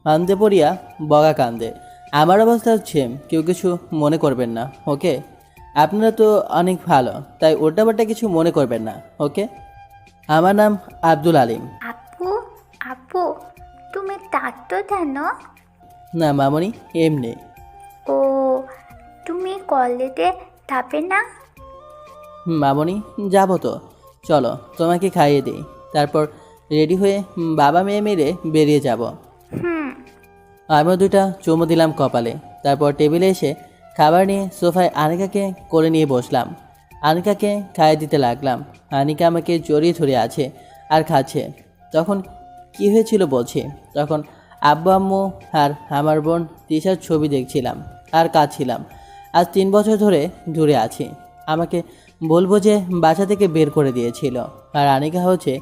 কান্দে পড়িয়া বগা কান্দে। আমার অবস্থা হচ্ছে কেউ কিছু মনে করবেন না, ওকে? আপনারা তো অনেক ভালো, তাই ওটা কিছু মনে করবেন না, ওকে? আমার নাম আব্দুল আলিম। আপু, আপু, তুমি ডাকতো কেন? না মামনি, এমনি। ও, তুমি কলেজে যাবে না? মামনি, যাবো তো। চলো তোমাকে খাইয়ে দিই, তারপর রেডি হয়ে বাবা মেয়ে মিলে বেরিয়ে যাব। হুম। আমিও দুইটা চুমু দিলাম কপালে। তারপর টেবিলে এসে খাবার নিয়ে সোফায় আনিকাকে কোলে নিয়ে বসলাম। আনিকাকে খাইয়ে দিতে লাগলাম। আনিকা আমাকে জড়িয়ে ধরে আছে আর খাচ্ছে। তখন কি হয়েছিল বলছি। তখন আব্বু আম্মু আর আমার বোন তিশার ছবি দেখছিলাম আর কাঁদছিলাম। আজ 3 বছর ধরে দূরে আছি। আমাকে বলবো যে বাসা থেকে বের করে দিয়েছিল। আর আনিকা হচ্ছে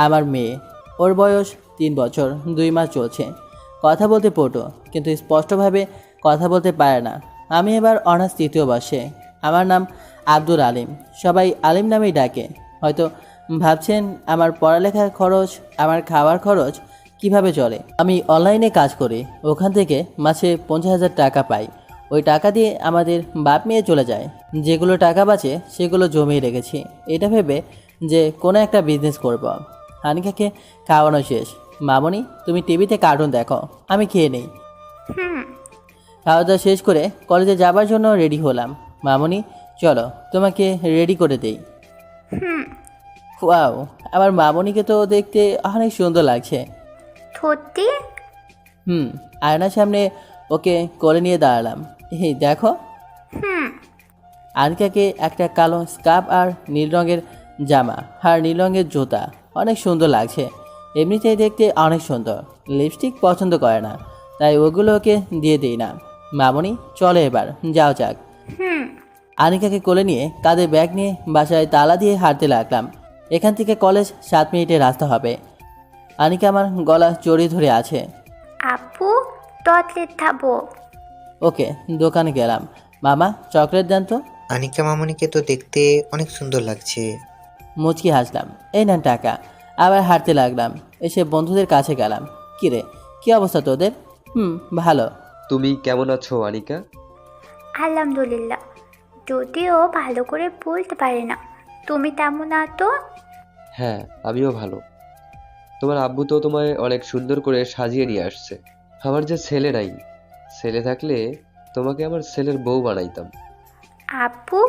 আমার মেয়ে। ওর বয়স 3 বছর 2 মাস চলছে। কথা বলতে পটু, কিন্তু স্পষ্টভাবে কথা বলতে পারে না। আমি এবার অনার্স 3য় বর্ষে। আমার নাম আব্দুল আলিম। সবাই আলিম নামেই ডাকে। হয়তো ভাবছেন আমার পড়ালেখার খরচ, আমার খাওয়ার খরচ কিভাবে চলে। আমি অনলাইনে কাজ করি, ওখান থেকে মাসে 50,000 টাকা পাই। ওই টাকা দিয়ে আমাদের বাপ মেয়ে চলে যায়। যেগুলো টাকা বাঁচে সেগুলো জমিয়ে রেখেছি, এটা ভেবে যে কোনো একটা বিজনেস করব। হানিকাকে খাওয়ানো শেষ। মামনি, তুমি টিভিতে কার্টুন দেখো, আমি খেয়ে নেই। হুম। খাওয়া দাওয়া শেষ করে কলেজে যাবার জন্য রেডি হলাম। মামনি, চলো তোমাকে রেডি করে দেই। হুম। ওয়াও, আমার মামনিকে তো দেখতে অনেক সুন্দর লাগছে। সত্যি? হুম। আয়নার সামনে ওকে কোলে নিয়ে দাঁড়ালাম। এই দেখো। হুম। আনিকাকে একটা কালো স্কার্ফ আর নীল রঙের জামা আর নীল রঙের জুতা অনেক সুন্দর লাগছে। এমনিতেই দেখতে অনেক সুন্দর। লিপস্টিক পছন্দ করে না, তাই ওগুলো ওকে দিয়ে দিই না। মামনি, চলো এবার যাও যাক। হুম। আনিকাকে কোলে নিয়ে কাঁধে ব্যাগ নিয়ে বাসায় তালা দিয়ে হাঁটতে লাগলাম। এখান থেকে কলেজ 7 মিনিটের রাস্তা হবে। আনিকা আমার গলা জড়িয়ে ধরে আছে। আপু, টয়লেট যাবো। ওকে, দোকানে গেলাম। মামা, চকলেট দেন তো। আনিকা মামনিকে তো দেখতে অনেক সুন্দর লাগছে। মুচকি হাসলাম। এই নেন টাকা। আবার হাঁটতে লাগলাম। এসে বন্ধুদের কাছে গেলাম। কিরে, কি অবস্থা তোদের? ভালো। তুমি কেমন আছো আনিকা? আলহামদুলিল্লাহ, যদিও ভালো করে বলতে পারে না। তুমি তেমন আছো? হ্যাঁ, আমিও ভালো। তোমার আব্বু তো তোমায় অনেক সুন্দর করে সাজিয়ে নিয়ে আসছে। আমার যে ছেলে নাই, ছেলে থাকলে তোমাকে আমার ছেলের বউ বানাইতাম। আপু,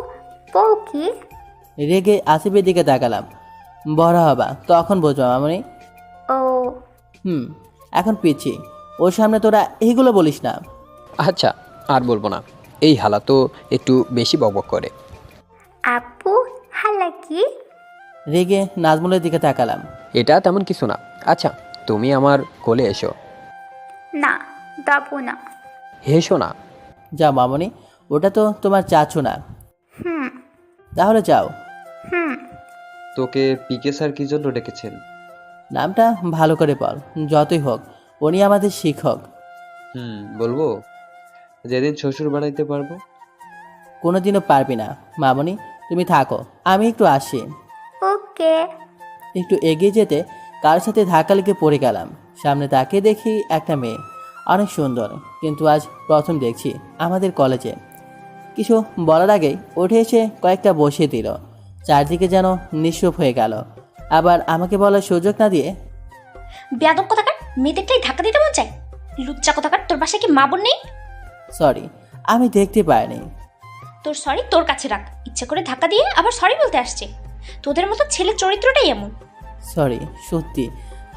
বউ কি? রেগে আসিফের দিকে তাকালাম। বড় হবা তখন বুঝবা মামনি। ও। হুম। এখন পিচ্ছি, ওর সামনে তোরা এইগুলো বলিস না। আচ্ছা, আর বলবো না। এই হালা তো একটু বেশি বকবক করে। আপু, হালা কি? রেগে নাজমুলের দিকে তাকালাম। এটা তেমন কিছু না। আচ্ছা, তুমি আমার কোলে এসো। না, যাবো না। হেসো না। যাও মামনি, ওটা তো তোমার চাচু না। হুম। তাহলে যাও। হুম। তোকে পিকে স্যার কি জন্য ডেকেছেন? নামটা ভালো করে বল। যতই হোক উনি আমাদের শিক্ষক। বলবো? যেদিন শ্বশুর বানাইতে পারবো। কোনোদিনও পারবি না। মামনি, তুমি থাকো, আমি একটু আসি। ওকে। একটু এগিয়ে যেতে কার সাথে ধাক্কা লেগে পড়ে গেলাম। সামনে তাকিয়ে দেখি একটা মেয়ে, অনেক সুন্দর, কিন্তু আজ প্রথম দেখছি আমাদের কলেজে। কিছু বলার আগেই উঠে এসে কয়েকটা বসিয়ে দিল। চারদিকে যেন নিঃসব হয়ে গেল। আবার আমাকে বলার সুযোগ না দিয়ে, বেয়াদব কোথাকার, মেয়েদেরটাই ধাক্কা দিতে মন চায়। লুচ্চা কোথাকার, তোর বাসায় কি মা বোন নেই? সরি, আমি দেখতে পাইনি। তোর সরি তোর কাছে রাখ। ইচ্ছা করে ধাক্কা দিয়ে আবার সরি বলতে আসছে। তোদের মতো ছেলের চরিত্রটাই এমন। সরি, সত্যি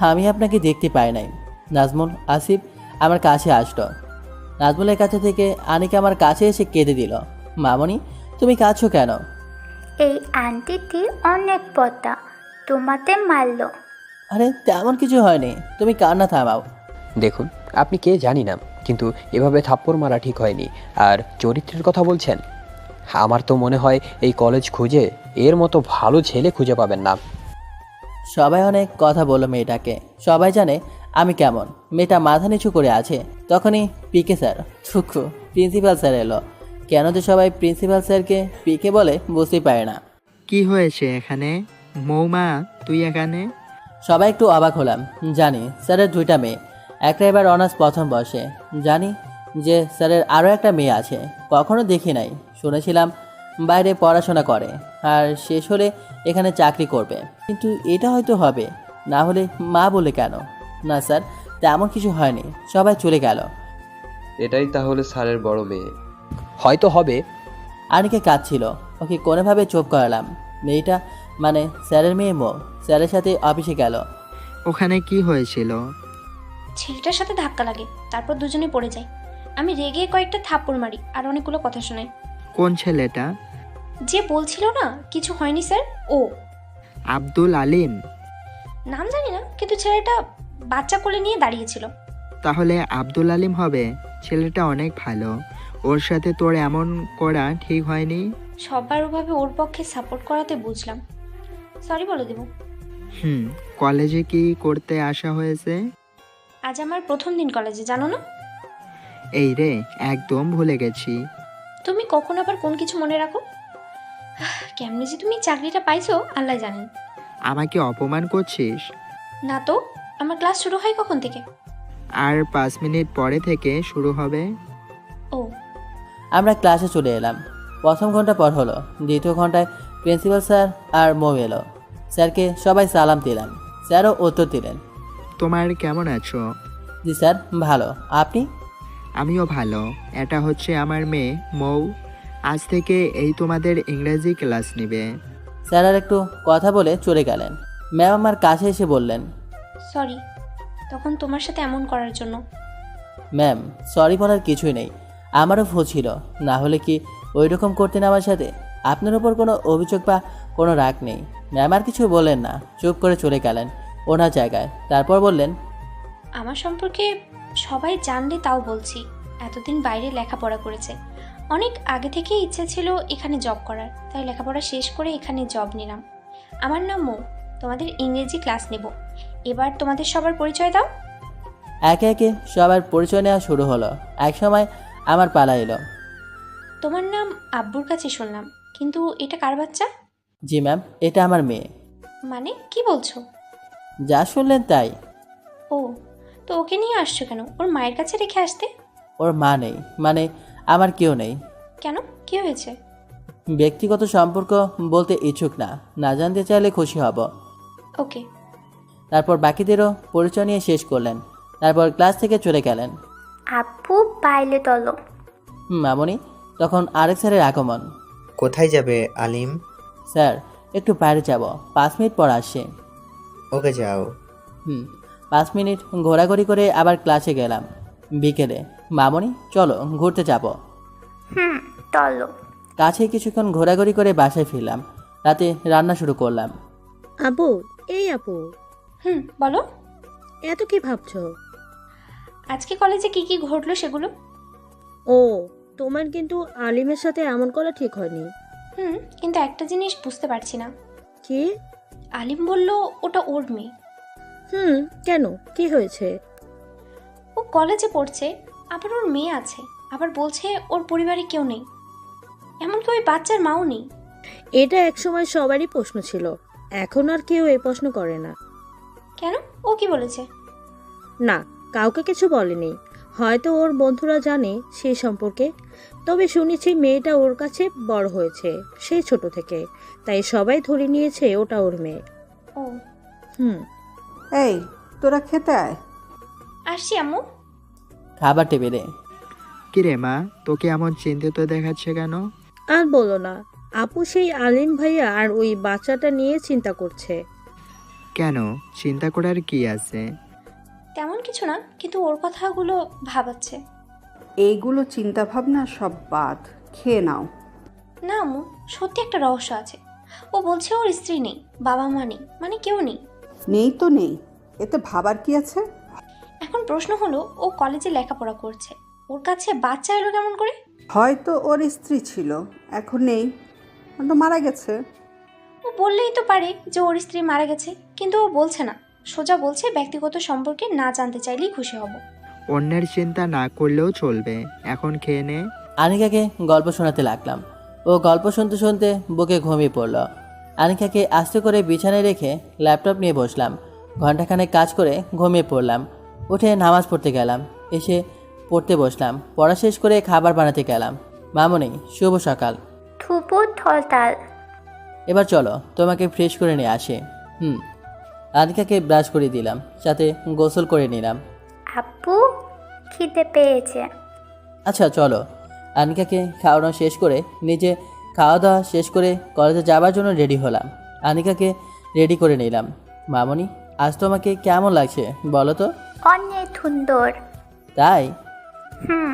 আমি আপনাকে দেখতে পাই নাই। নাজমুল, আসিফ আমার কাছে আসলো। নাজমুলের কাছে থেকে আনিকা আমার কাছে এসে কেঁদে দিল। মামনি, তুমি কাঁদছো কেন? এই আন্টিটি অনেক পদ্মা, তোমাতে মারলো। আরে তেমন কিছু হয়নি, তুমি কান্না থামাও। দেখুন, আপনি কে জানি না, কিন্তু এভাবে থাপ্পড় মারা ঠিক হয়নি। আর চরিত্রের কথা বলছেন, আমার তো মনে হয় এই কলেজ খুঁজে এর মতো ভালো ছেলে খুঁজে পাবেন না। সবাই অনেক কথা বললো মেয়েটাকে। সবাই জানে আমি কেমন। মেয়েটা মাথা নিচু করে আছে। তখনই পিকে স্যার, থুকু, প্রিন্সিপাল স্যার এলো। কেন যে সবাই প্রিন্সিপাল স্যারকে পিকে বলে বুঝতেই পারে না। কি হয়েছে এখানে? মৌমা, তুই এখানে? সবাই একটু অবাক হলাম। জানি স্যারের 2টা মেয়ে, একটা এবার অনার্স প্রথম বর্ষে। জানি যে স্যারের আরও একটা মেয়ে আছে, কখনো দেখি নাই, শুনেছিলাম বাইরে পড়াশোনা করে আর শেষ হলে এখানে চাকরি করবে। কিন্তু এটা হয়তো হবে, না হলে মা বলে কেন? না স্যার, তেমন কিছু হয়নি, সবাই চলে গেল। এটাই তাহলে স্যারের বড় মেয়ে। হয়তো হবে। আনিকা কাঁদছিল, ওকে কোনোভাবে চুপ করালাম। মেয়েটা মানে স্যারের মেয়ে মো স্যারের সাথে অফিসে গেল। ওখানে কি হয়েছিল? ছেলেটার সাথে ধাক্কা লাগে, তারপর দুজনে পড়ে যায়। আমি রেগে কয়েকটা থাপ্পড় মারি আর অনেকগুলো কথা শোনাই। কোন ছেলেটা? যে বলছিল না কিছু হয়নি স্যার, ও। আব্দুল আলিম? নাম জানি না, কিন্তু ছেলেটা বাচ্চা কোলে নিয়ে দাঁড়িয়েছিল। তাহলে আব্দুল আলিম হবে। ছেলেটা অনেক ভালো, ওর সাথে তোর এমন করা ঠিক হয়নি। সবার ওভাবে ওর পক্ষে সাপোর্ট করাতে বুঝলাম, সরি বলে দেব। কলেজে কি করতে আসা হয়েছে? আজ আমার প্রথম দিন কলেজে, জানো না? এই রে, একদম ভুলে গেছি। তুমি কখন আবার কোন কিছু মনে রাখো? কেমনে যে তুমি চাকরিটা পাইছো আল্লাহ জানেন। আমাকে অপমান করছিস? না তো, আমার ক্লাস শুরু হয় কখন থেকে? আর 5 মিনিট পরে থেকে শুরু হবে। ও। আমরা ক্লাসে চলে এলাম। প্রথম ঘন্টা পর হলো, দ্বিতীয় ঘন্টায় প্রিন্সিপাল স্যার আর মো এলো। স্যারকে সবাই সালাম দিলাম, স্যারও উত্তর দিলেন। তোমার কেমন আছো? জি স্যার, ভালো। আপনি? আমিও ভালো। এটা হচ্ছে আমার মেয়ে মৌ। আজ থেকে এই তোমাদের ইংরেজি ক্লাস নেবে। স্যার আর একটু কথা বলে চলে গেলেন। ম্যাম আমার কাছে এসে বললেন, সরি তখন তোমার সাথে এমন করার জন্য। ম্যাম সরি বলার কিছুই নেই, আমারও ভুল ছিল, না হলে কি ওই রকম করতেন আমার সাথে? আপনার ওপর কোনো অভিযোগ বা কোনো রাগ নেই। ম্যাম আর কিছু বললেন না, চুপ করে চলে গেলেন ওনার জায়গায়। তারপর বললেন, আমার সম্পর্কে সবাই জানলে তাও বলছি, এতদিন বাইরে লেখাপড়া করেছে। অনেক আগে থেকেই ইচ্ছে ছিল এখানে জব করার, তাই লেখাপড়া শেষ করে এখানে জব নিলাম। আমার নাম মৌ, তোমাদের ইংরেজি ক্লাস নেব। এবার তোমাদের সবার পরিচয় দাও। একে একে সবার পরিচয় নেওয়া শুরু হলো। এক সময় আমার পালা এলো। তোমার নাম আব্বুর কাছে শুনলাম, কিন্তু এটা কার বাচ্চা? জি ম্যাম, এটা আমার মেয়ে। মানে কি বলছো? যা শুনলেন তাই। ও, তো ওকে নিয়ে আসছো কেন? ওর মায়ের কাছে রেখে আসতে। ওর মা নেই, মানে আমার কেউ নেই। কেন, কি হয়েছে? ব্যক্তিগত সম্পর্ক বলতে ইচ্ছুক না, না জানতে চাইলে খুশি হব। ওকে। তারপর বাকিদেরও পরিচয় নিয়ে শেষ করলেন। তারপর ক্লাস থেকে চলে গেলেন। আপু বাইলে তলো। মামনি, তখন আরেক স্যারের আগমন। কোথায় যাবে আলিম? স্যার একটু বাইরে যাব, 5 মিনিট পর আসছে। ওকে যাও। 5 মিনিট ঘোরাঘুরি করে আবার ক্লাসে গেলাম। বিকেলে, মামনি চলো ঘুরতে যাব। তলো। কাছে কিছুক্ষণ ঘোরাঘুরি করে বাসায় ফিরলাম। রাতে রান্না শুরু করলাম। আপু, এই আপু, বলো। এত কি ভাবছো? আজকে কলেজে কি কি ঘটলো সেগুলো। ও, তোমার কিন্তু আলিমের সাথে এমন করা ঠিক হয়নি। কিন্তু একটা জিনিস বুঝতে পারছি না। কি? আলিম বলল ওটা ওর মেয়ে। কেন, কি হয়েছে? ও কলেজে পড়ছে, আবার ওর মেয়ে আছে, আবার বলছে ওর পরিবারে কেউ নেই, এমনকি ওই বাচ্চার মাও নেই। এটা একসময় সবারই প্রশ্ন ছিল, এখন আর কেউ এই প্রশ্ন করে না। কেন, ও কি বলেছে? না, কাউকে কিছু বলেনি। হয়তো ওর বন্ধুরা জানে সেই সম্পর্কে। তবে শুনেছি মেয়েটা ওর কাছে বড় হয়েছে সেই ছোট থেকে, তাই সবাই ধরে নিয়েছে ওটা ওর মেয়ে। ও। এই, তোরা খেতে আয়। আসছি আম্মু। খাবার টেবিলে। কিরে মা, তোকে এমন চিন্তিত দেখাচ্ছে কেন? আর বলো না, আপু সেই আলিম ভাইয়া আর ওই বাচ্চাটা নিয়ে চিন্তা করছে। কেন, চিন্তা করার কি আছে? তেমন কিছু না, কিন্তু ওর কথাগুলো ভাবাচ্ছে। এইগুলো চিন্তা ভাবনা সব বাদ, খেয়ে নাও। না আম্মু, সত্যি একটা রহস্য আছে। ও বলছে ওর স্ত্রী নেই, বাবা মা নেই, মানে কেউ নেই। নেই তো নেই, এতে ভাবার কি আছে? এখন প্রশ্ন হলো, ও কলেজে লেখাপড়া করছে, ওর কাছে বাচ্চা এলো কেমন করে? হয়তো ওর স্ত্রী ছিল, এখন নেই, হয়তো মারা গেছে। ও বললেই তো পারে যে ওর স্ত্রী মারা গেছে, কিন্তু ও বলছে না, সোজা বলছে ব্যক্তিগত সম্পর্কে না জানতে চাইলেই খুশি হব। অন্যের চিন্তা না করলেও চলবে। এখন খেয়ে নে। আনিকাকে গল্প শোনাতে লাগলাম। ও গল্প শুনতে শুনতে বুকে ঘুমিয়ে পড়ল। আনিকাকে আস্তে করে বিছানায় রেখে ল্যাপটপ নিয়ে বসলাম। ঘণ্টাখানেক কাজ করে ঘুমিয়ে পড়লাম। উঠে নামাজ পড়তে গেলাম, এসে পড়তে বসলাম, পড়া শেষ করে খাবার বানাতে গেলাম। মামনি, শুভ সকাল। থুপু থলতাল। এবার চলো তোমাকে ফ্রেশ করে নিয়ে আসে। আনিকাকে ব্রাশ করে দিলাম, সাথে গোসল করে নিলাম। আপু, খিদে পেয়েছে। আচ্ছা চলো। আনিকাকে খাওয়ানো শেষ করে নিজে খাওয়া দাওয়া শেষ করে কলেজে যাবার জন্য রেডি হলাম। আনিকাকে রেডি করে নিলাম। মামনি, আজ তোমাকে কেমন লাগছে বলো তো? অনেক সুন্দর। তাই? হুম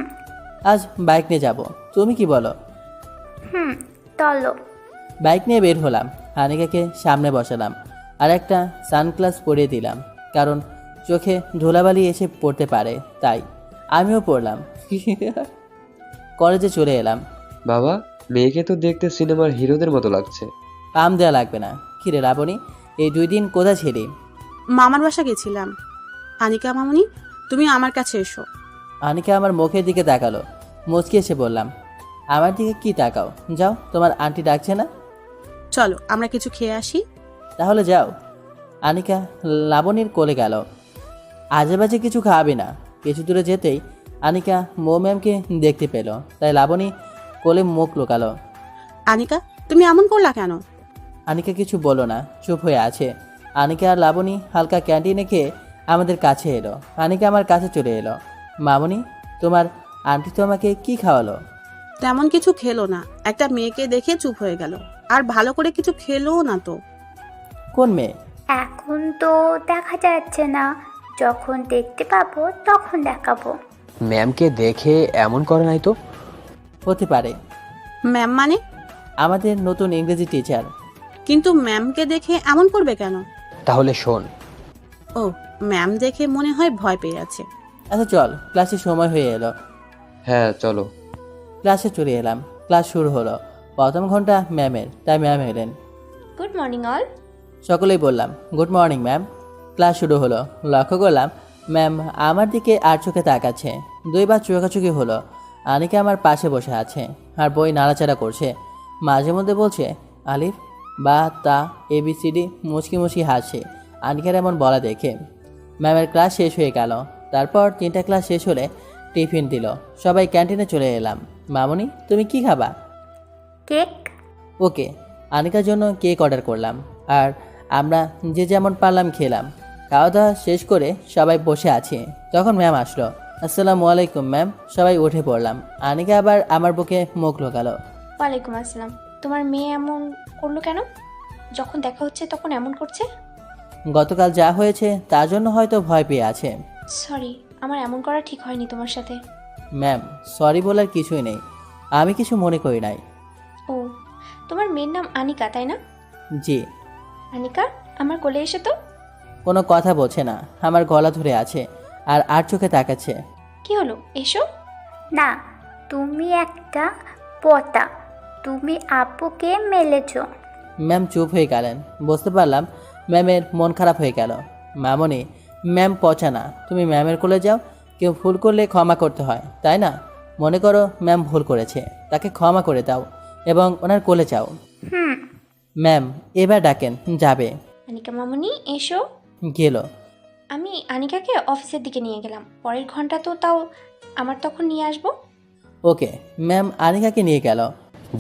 আজ বাইক নিয়ে যাব, তুমি কি বলো? চলো। বাইক নিয়ে বের হলাম। আনিকাকে সামনে বসালাম আর একটা সানগ্লাস পরিয়ে দিলাম, কারণ চোখে ধুলাবালি এসে পড়তে পারে, তাই আমিও পড়লাম। কলেজে চলে এলাম। বাবা, মেয়েকে তো দেখতে সিনেমার হিরোদের মতো লাগছে। পাম দেওয়া লাগবে না। কিরে লাবণী, এই 2 দিন কোথায় ছিলি? মামার বাসা গেছিলাম। আনিকা মামুনি, তুমি আমার কাছে এসো। আনিকা আমার মুখের দিকে তাকালো, মুচকি এসে বললাম, আমার দিকে কি তাকাও? যাও, তোমার আন্টি ডাকছে না? চলো আমরা কিছু খেয়ে আসি। তাহলে যাও। আনিকা লাবণীর কোলে গেল। আজেবাজে কিছু খাওয়াবি না। কিছু দূরে যেতেই আনিকা ম্যামকে দেখতে পেল, তাই লাবণী কোলে মুখ লুকালো। আনিকা, তুমি এমন করলা কেন? আনিকা কিছু বলো না, চুপ হয়ে আছে। আনিকা আর লাবণী হালকা ক্যান্টিনে খেয়ে আমাদের কাছে এলো। আনিকা আমার কাছে চলে এলো। মামনি, তোমার আন্টি তো আমাকে কি খাওয়ালো? তেমন কিছু খেলো না, একটা মেয়েকে দেখে চুপ হয়ে গেল। আর ভালো করে কিছু খেলো না তো। কোন মেয়ে? এখন তো দেখা যাচ্ছে না, যখন দেখতে পাবো তখন দেখাবো। ম্যামকে দেখে এমন করে নাই তো? হতে পারে, ম্যাম মানে? আমাদের নতুন ইংরেজি টিচার। কিন্তু ম্যামকে দেখে এমন করবে কেন? তাহলে শোন, ও, ম্যাম দেখে মনে হয় ভয় পেয়ে আছে। আচ্ছা চল, ক্লাসের সময় হয়ে এলো। হ্যাঁ চলো। ক্লাসে চলে এলাম। ক্লাস শুরু হলো। প্রথম ঘন্টা ম্যামের, তাই ম্যাম এলেন। Good morning all. সকলেই বললাম, গুড মর্নিং ম্যাম। ক্লাস শুরু হলো। লক্ষ্য করলাম ম্যাম আমার দিকে আর চোখে তাকাচ্ছে। 2 বার চোখাচোখি হলো। আনিকা আমার পাশে বসে আছে আর বই নাড়াচাড়া করছে। মাঝে মধ্যে বলছে আলিফ বা তা ABCD, মুচকি মুচকি হাসছে আনিকার এমন বলা দেখে। ম্যামের ক্লাস শেষ হয়ে গেল। তারপর 3টা ক্লাস শেষ হলে টিফিন দিল। সবাই ক্যান্টিনে চলে এলাম। মামনি, তুমি কি খাবা? কেক। ওকে। আনিকার জন্য কেক অর্ডার করলাম আর আমরা যে যেমন পারলাম খেলাম। খাওয়া দাওয়া শেষ করে সবাই বসে আছি, তখন ম্যাম আসলো। আসসালামু আলাইকুম ম্যাম। সবাই উঠে পড়লাম। আনিকা আবার আমার বুকে মুখ লোকালো। ওয়ালাইকুম আসসালাম। তোমার মেয়ে এমন করলো কেন? যখন দেখা হচ্ছে তখন এমন করছে? গতকাল যা হয়েছে তার জন্য হয়তো ভয় পেয়ে আছে। সরি, আমার এমন করা ঠিক হয়নি তোমার সাথে। ম্যাম, সরি বলার কিছুই নেই, আমি কিছু মনে করি নাই। ও, তোমার মেয়ের নাম আনিকা তাই না? জি। আনিকা, আমার কোলে এসে তো। কোনো কথা বলছে না, আমার গলা ধরে আছে আর চোখে তাকাচ্ছে। কি হলো, এসো। না, তুমি একটা পতা। তুমি আপুকে মেলেছ। ম্যাম চুপ হয়ে গেলেন। বুঝতে পারলাম ম্যামের মন খারাপ হয়ে গেল। মামনি, ম্যাম পচা না, তুমি ম্যামের কোলে যাও। কেউ ভুল করলে ক্ষমা করতে হয়, তাই না? মনে করো ম্যাম ভুল করেছে, তাকে ক্ষমা করে দাও এবং ওনার কোলে যাও। ম্যাম এবার ডাকেন, যাবে। আনিকা মামুনি এসো। গেল। আমি আনিকাকে অফিসের দিকে নিয়ে গেলাম, পরের ঘন্টা তো তাও আমার তখন নিয়ে আসবো। ওকে। ম্যাম আনিকাকে নিয়ে গেল।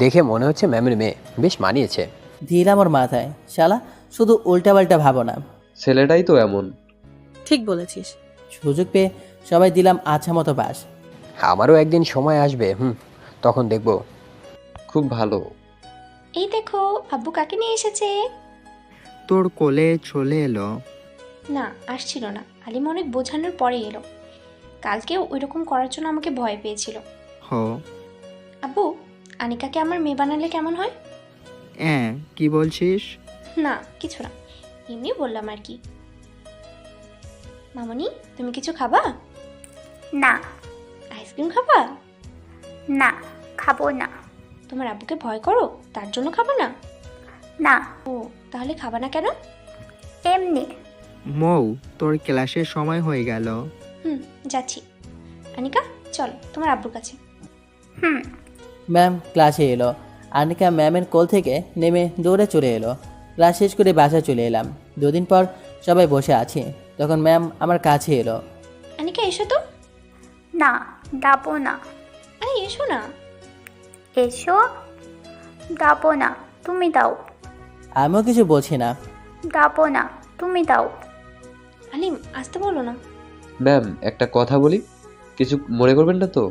দেখে মনে হচ্ছে ম্যামের মেয়ে বেশ মানিয়েছে। দিলাম ওর মাথায়, শালা শুধু উল্টাপাল্টা ভাবো না। ছেলেটাই তো এমন। ঠিক বলেছিস। সুযোগ পেয়ে সবাই দিলাম আচ্ছা মতো বাস। আমারও একদিন সময় আসবে, তখন দেখবো। খুব ভালো। এই দেখো আব্বু কাকে নিয়ে এসেছে। তোর কোলে চলে এলো। না, আসছিল না, আলিম অনেক বোঝানোর পরে এলো। কালকেও ওইরকম করার জন্য আমাকে ভয় পেয়েছিল। হো। আব্বু, আনিকাকে আমার মেয়ে বানালে কেমন হয়? হ্যাঁ, কি বলছিস? না কিছু না, এমনি বললাম আর কি। মামনি, তুমি কিছু খাবা? না। আইসক্রিম খাবা? না, খাবো না। তোমার আব্বুকে ভয় করো তার জন্য খাবা না? না। ও, তাহলে খাবা না কেন? এমনি। মৌ, তোর ক্লাসের সময় হয়ে গেল। যাচ্ছি। আনিকা চল তোমার আব্বুর কাছে। ম্যাম ক্লাসে এলো। আনিকা ম্যামের কোল থেকে নেমে দৌড়ে চলে এলো। ক্লাস শেষ করে বাসায় চলে এলাম। 2 দিন পর সবাই বসে আছি, তখন ম্যাম আমার কাছে এলো। এসো তো। না, যাবো না। আরে এসো না। এসো। যাবো না, তুমি দাও। আমিও কিছু বলছি না। যাবো না, তুমি দাও। আলিম আসতে বলো না। ম্যাম, একটা কথা বলি, কিছু মনে করবেন না তো?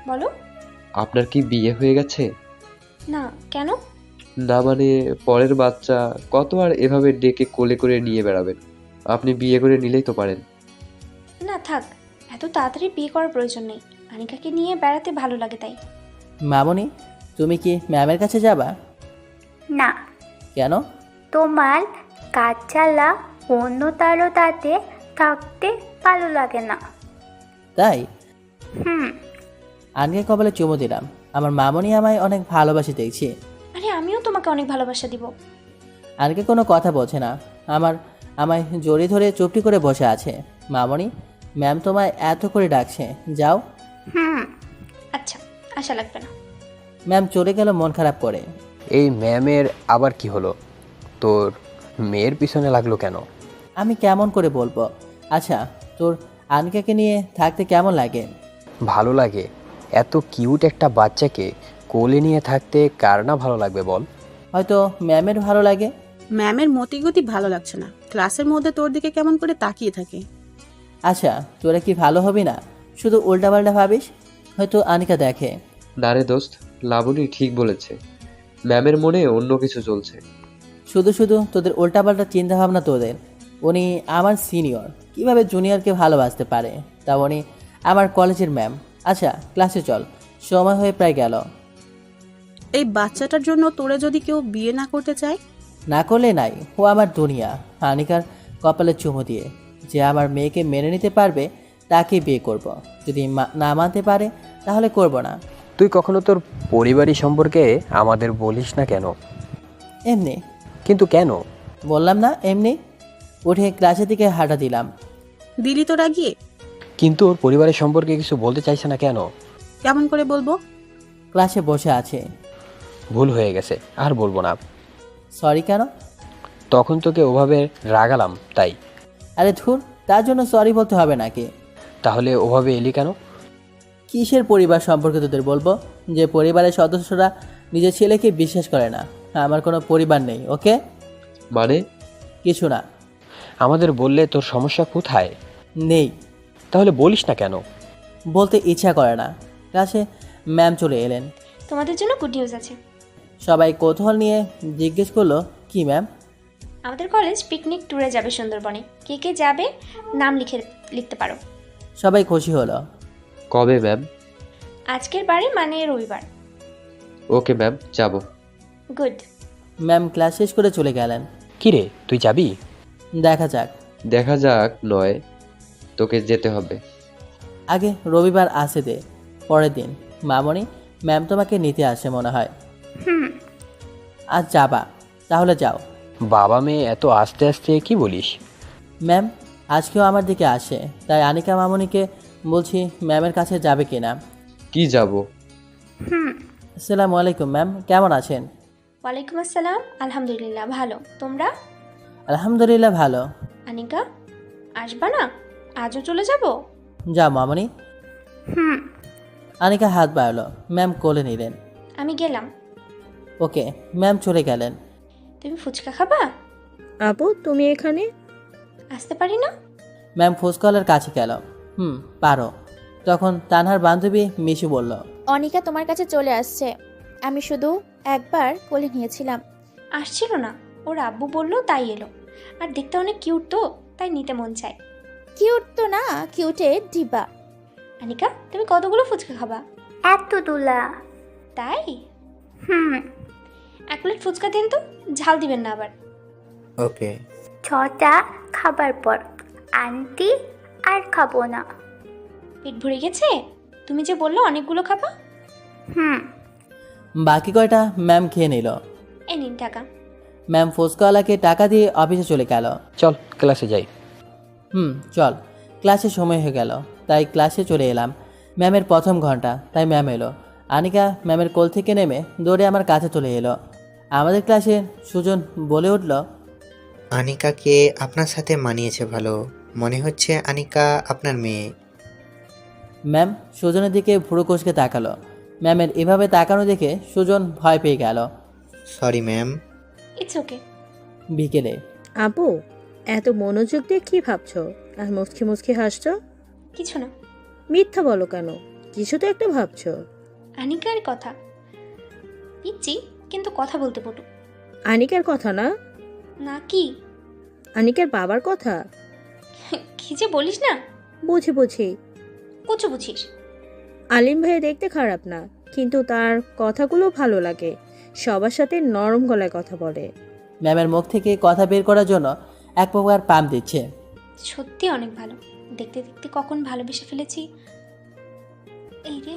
বলো। আপনার কি বিয়ে হয়ে গেছে? না, কেন? না মানে, পরের বাচ্চা কত আর এভাবে ডেকে কোলে করে নিয়ে বেড়াবেন? আপনি বিয়ে করে নিলেই তো পারেন। না থাক, এত তাড়াতাড়ি বিয়ে করার প্রয়োজন নেই। আনিকাকে নিয়ে বেড়াতে ভালো লাগে তাই। মামনি, তুমি কি ম্যামের কাছে যাবা? না, কেন? তোমার কাজ চালা অন্য তারও তাতে থাকতে ভালো লাগে না। তাই? হুম। আনকে কপালে চুমু দিলাম। আমার মামনি আমায় অনেক ভালোবাসে দেখছি। আরে আমিও তোমাকে অনেক ভালোবাসা দিব। আনকে কোনো কথা বলছে না। আমায় জড়িয়ে ধরে চুপটি করে বসে আছে। মামনি, ম্যাম তোমায় এত করে ডাকছে, যাও। হুম। আচ্ছা, আশা লাগবে না। ম্যাম চলে গেল মন খারাপ করে। এই ম্যামের আবার কি হলো? তোর মেয়ের পিছনে লাগলো কেন? আমি কেমন করে বলবো? আচ্ছা, তোর আনকাকে নিয়ে থাকতে কেমন লাগে? ভালো লাগে। এত কিউট একটা বাচ্চাকে কোলে নিয়ে থাকতে কার না ভালো লাগবে বল? হয়তো ম্যামের ভালো লাগে। ম্যামের মতিগতি ভালো লাগছে না, ক্লাসের মধ্যে তোর দিকে কেমন করে তাকিয়ে থাকে। আচ্ছা, তোরা কি ভালো হবি না? শুধু উল্টাপাল্টা ভাবিস। হয়তো আনিকা দেখে। না রে দোস্ত, লাবণী ঠিক বলেছে, ম্যামের মনে অন্য কিছু চলছে। শুধু শুধু তোদের উল্টাপাল্টা চিন্তাভাবনা তোদের। উনি আমার সিনিয়র, কিভাবে জুনিয়রকে ভালোবাসতে পারে? তা উনি আমার কলেজের ম্যাম। আচ্ছা, ক্লাসে চল, সময় হয়ে প্রায় গেল। এই বাচ্চাটার জন্য তোরে যদি কেউ বিয়ে না করতে চায়? না করলে নাই, ও আমার দুনিয়া। আনিকার কপালে চুমু দিয়ে, যে আমার মেয়েকে মেনে নিতে পারবে তাকে বিয়ে করব। যদি না মানতে পারে তাহলে করব না। তুই কখনো তোর পরিবারই সম্পর্কে আমাদের বলিস না কেন? এমনি। কিন্তু কেন? বললাম না, এমনি। উঠে ক্লাসের দিকে হাঁটা দিলাম। দিলি তো রাগিয়ে? কিন্তু ওর পরিবারের সম্পর্কে কিছু বলতে চাইছে না কেন? কেমন করে বলবো? ক্লাসে বসে আছে। ভুল হয়ে গেছে, আর বলবো না। সরি কেন? তখন তোকে ওভাবে রাগালাম তাই। আরে ধুর, তার জন্য সরি বলতে হবে নাকি? তাহলে ওভাবে এলি কেন? কিসের পরিবার সম্পর্কে তোদের বলবো? যে পরিবারের সদস্যরা নিজের ছেলেকে বিশ্বাস করে না। আমার কোনো পরিবার নেই, ওকে? মানে? কিছু না। আমাদের বললে তোর সমস্যা কোথায়? নেই। তাহলে বলিস না কেন? বলতে ইচ্ছা করে না। ক্লাসে ম্যাম চলে এলেন। তোমাদের জন্য গুড নিউজ আছে। সবাই কৌতূহল নিয়ে জিজ্ঞেস করলো, কি ম্যাম? আমাদের কলেজ পিকনিক ট্যুরে যাবে সুন্দরবনে। কে কে যাবে নাম লিখতে পারো। সবাই খুশি হলো। কবে ম্যাম? আজকের বারে মানে রবিবার। ওকে ম্যাম, যাব। গুড। ম্যাম ক্লাস শেষ করে চলে গেলেন। কি রে, তুই যাবি? দেখা যাক। দেখা যাক নয়, তোকে যেতে হবে। আগে রবিবার আসে দে। পরের দিন, মামনি, ম্যাম তোমাকে নিতে আসে মনে হয়। হুম। আজ যাবা? তাহলে যাও। বাবা মেয়ে এত আস্তে আস্তে কি বলিস? ম্যাম আজকেও আমার দিকে আসে, তাই আনিকা মামনিকে বলছি ম্যামের কাছে যাবে কিনা। কি যাব? হুম। আসসালামু আলাইকুম ম্যাম, কেমন আছেন? ওয়ালাইকুম আসসালাম, আলহামদুলিল্লাহ ভালো। তোমরা? আলহামদুলিল্লাহ ভালো। আনিকা, আসবা না? আজও চলে যাব? যাও মামনি। হুম। আনিকা হাত বাড়ালো। ম্যাম কোলে নিলেন। আমি গেলাম। ওকে। ম্যাম চলে গেলেন। তুমি ফুচকা খাবা? আপু তুমি এখানে? আসতে পারি না? ম্যাম ফুচকাওয়ালার কাছে গেল। পারো। তখন তানহার বান্ধবী মিশু বলল, অনিকা তোমার কাছে চলে আসছে। আমি শুধু একবার কোলে নিয়েছিলাম। আসছিল না, ওর আব্বু বললো তাই এলো। আর দেখতে অনেক কিউট তো, তাই নিতে মন চায়। কিউট তো না, কিউটের ডিবা। আনিকা, তুমি কতগুলো ফুচকা খাবা? এত দুলা। তাই? হুম। 1 প্লেট ফুচকা দিন তো, ঝাল দিবেন না আবার। ওকে। 6টা খাবার পর আন্টি আর খাবো না। পেট ভরে গেছে? তুমি যে বললো অনেকগুলো খাবা। হুম। বাকি কয়টা ম্যাম খেয়ে নিল। এই নিন টাকা। ম্যাম ফুচকাওয়ালাকে টাকা দিয়ে অফিসে চলে গেল। চল ক্লাসে যাই। চল। ক্লাসের সময় হয়ে গেল, তাই ক্লাসে চলে এলাম। ম্যামের প্রথম ঘন্টা, তাই ম্যাম এলো। আনিকা ম্যামের কোল থেকে নেমে দৌড়ে আমার কাছে চলে এলো। আমাদের ক্লাসের সুজন বলে উঠল, আনিকাকে আপনার সাথে মানিয়েছে ভালো। মনে হচ্ছে আনিকা আপনার মেয়ে। ম্যাম সুজনের দিকে ভুরু কোচকে তাকালো। ম্যামের এভাবে তাকানো দেখে সুজন ভয় পেয়ে গেল। Sorry ma'am. It's okay. বিকেলে আপু, এত মনোযোগ দিয়ে কি ভাবছো আর মুচকি মুচকি হাসছো? কিছু না। মিথ্যা বলো কেন? কিছু তো একটা ভাবছো। আনিকার কথা। পিচ্ছি, কিন্তু কথা বলতে পটু। আনিকার কথা না? না কি? আনিকার বাবার কথা। কি যে বলিস না। বুঝি বুঝি। কুচু বুঝিস। আলিম ভাই দেখতে খারাপ না, কিন্তু তার কথাগুলো ভালো লাগে। সবার সাথে নরম গলায় কথা বলে। ম্যামের মুখ থেকে কথা বের করার জন্য এক প্রকার পাম দিচ্ছে। সত্যি অনেক ভালো। দেখতে দেখতে কখন ভালোবেসে ফেলেছি। এই রে,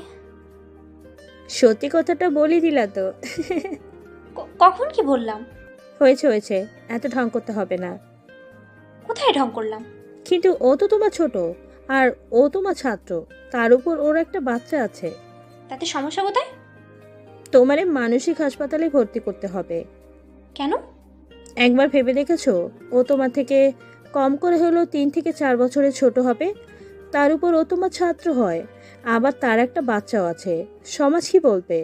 সত্যি কথাটা বলি দিলা তো। কখন কি বললাম? হয়েছে হয়েছে, এত ঢং করতে হবে না। কোথায় ঢং করলাম? কিন্তু ও তো তোমার ছোট, আর ও তোমার ছাত্র, তার উপর ওর একটা বাচ্চা আছে। তাতে সমস্যা কোথায়? তোমারে মানসিক হাসপাতালে ভর্তি করতে হবে। কেন? একবার ভেবে দেখেছো ও তোমার থেকে কম করে হলেও 3 থেকে 4 বছরের ছোট হবে? তার উপর ও তোমার ছাত্র হয়, আবার তার একটা বাচ্চাও আছে। সমাজ কি বলবে?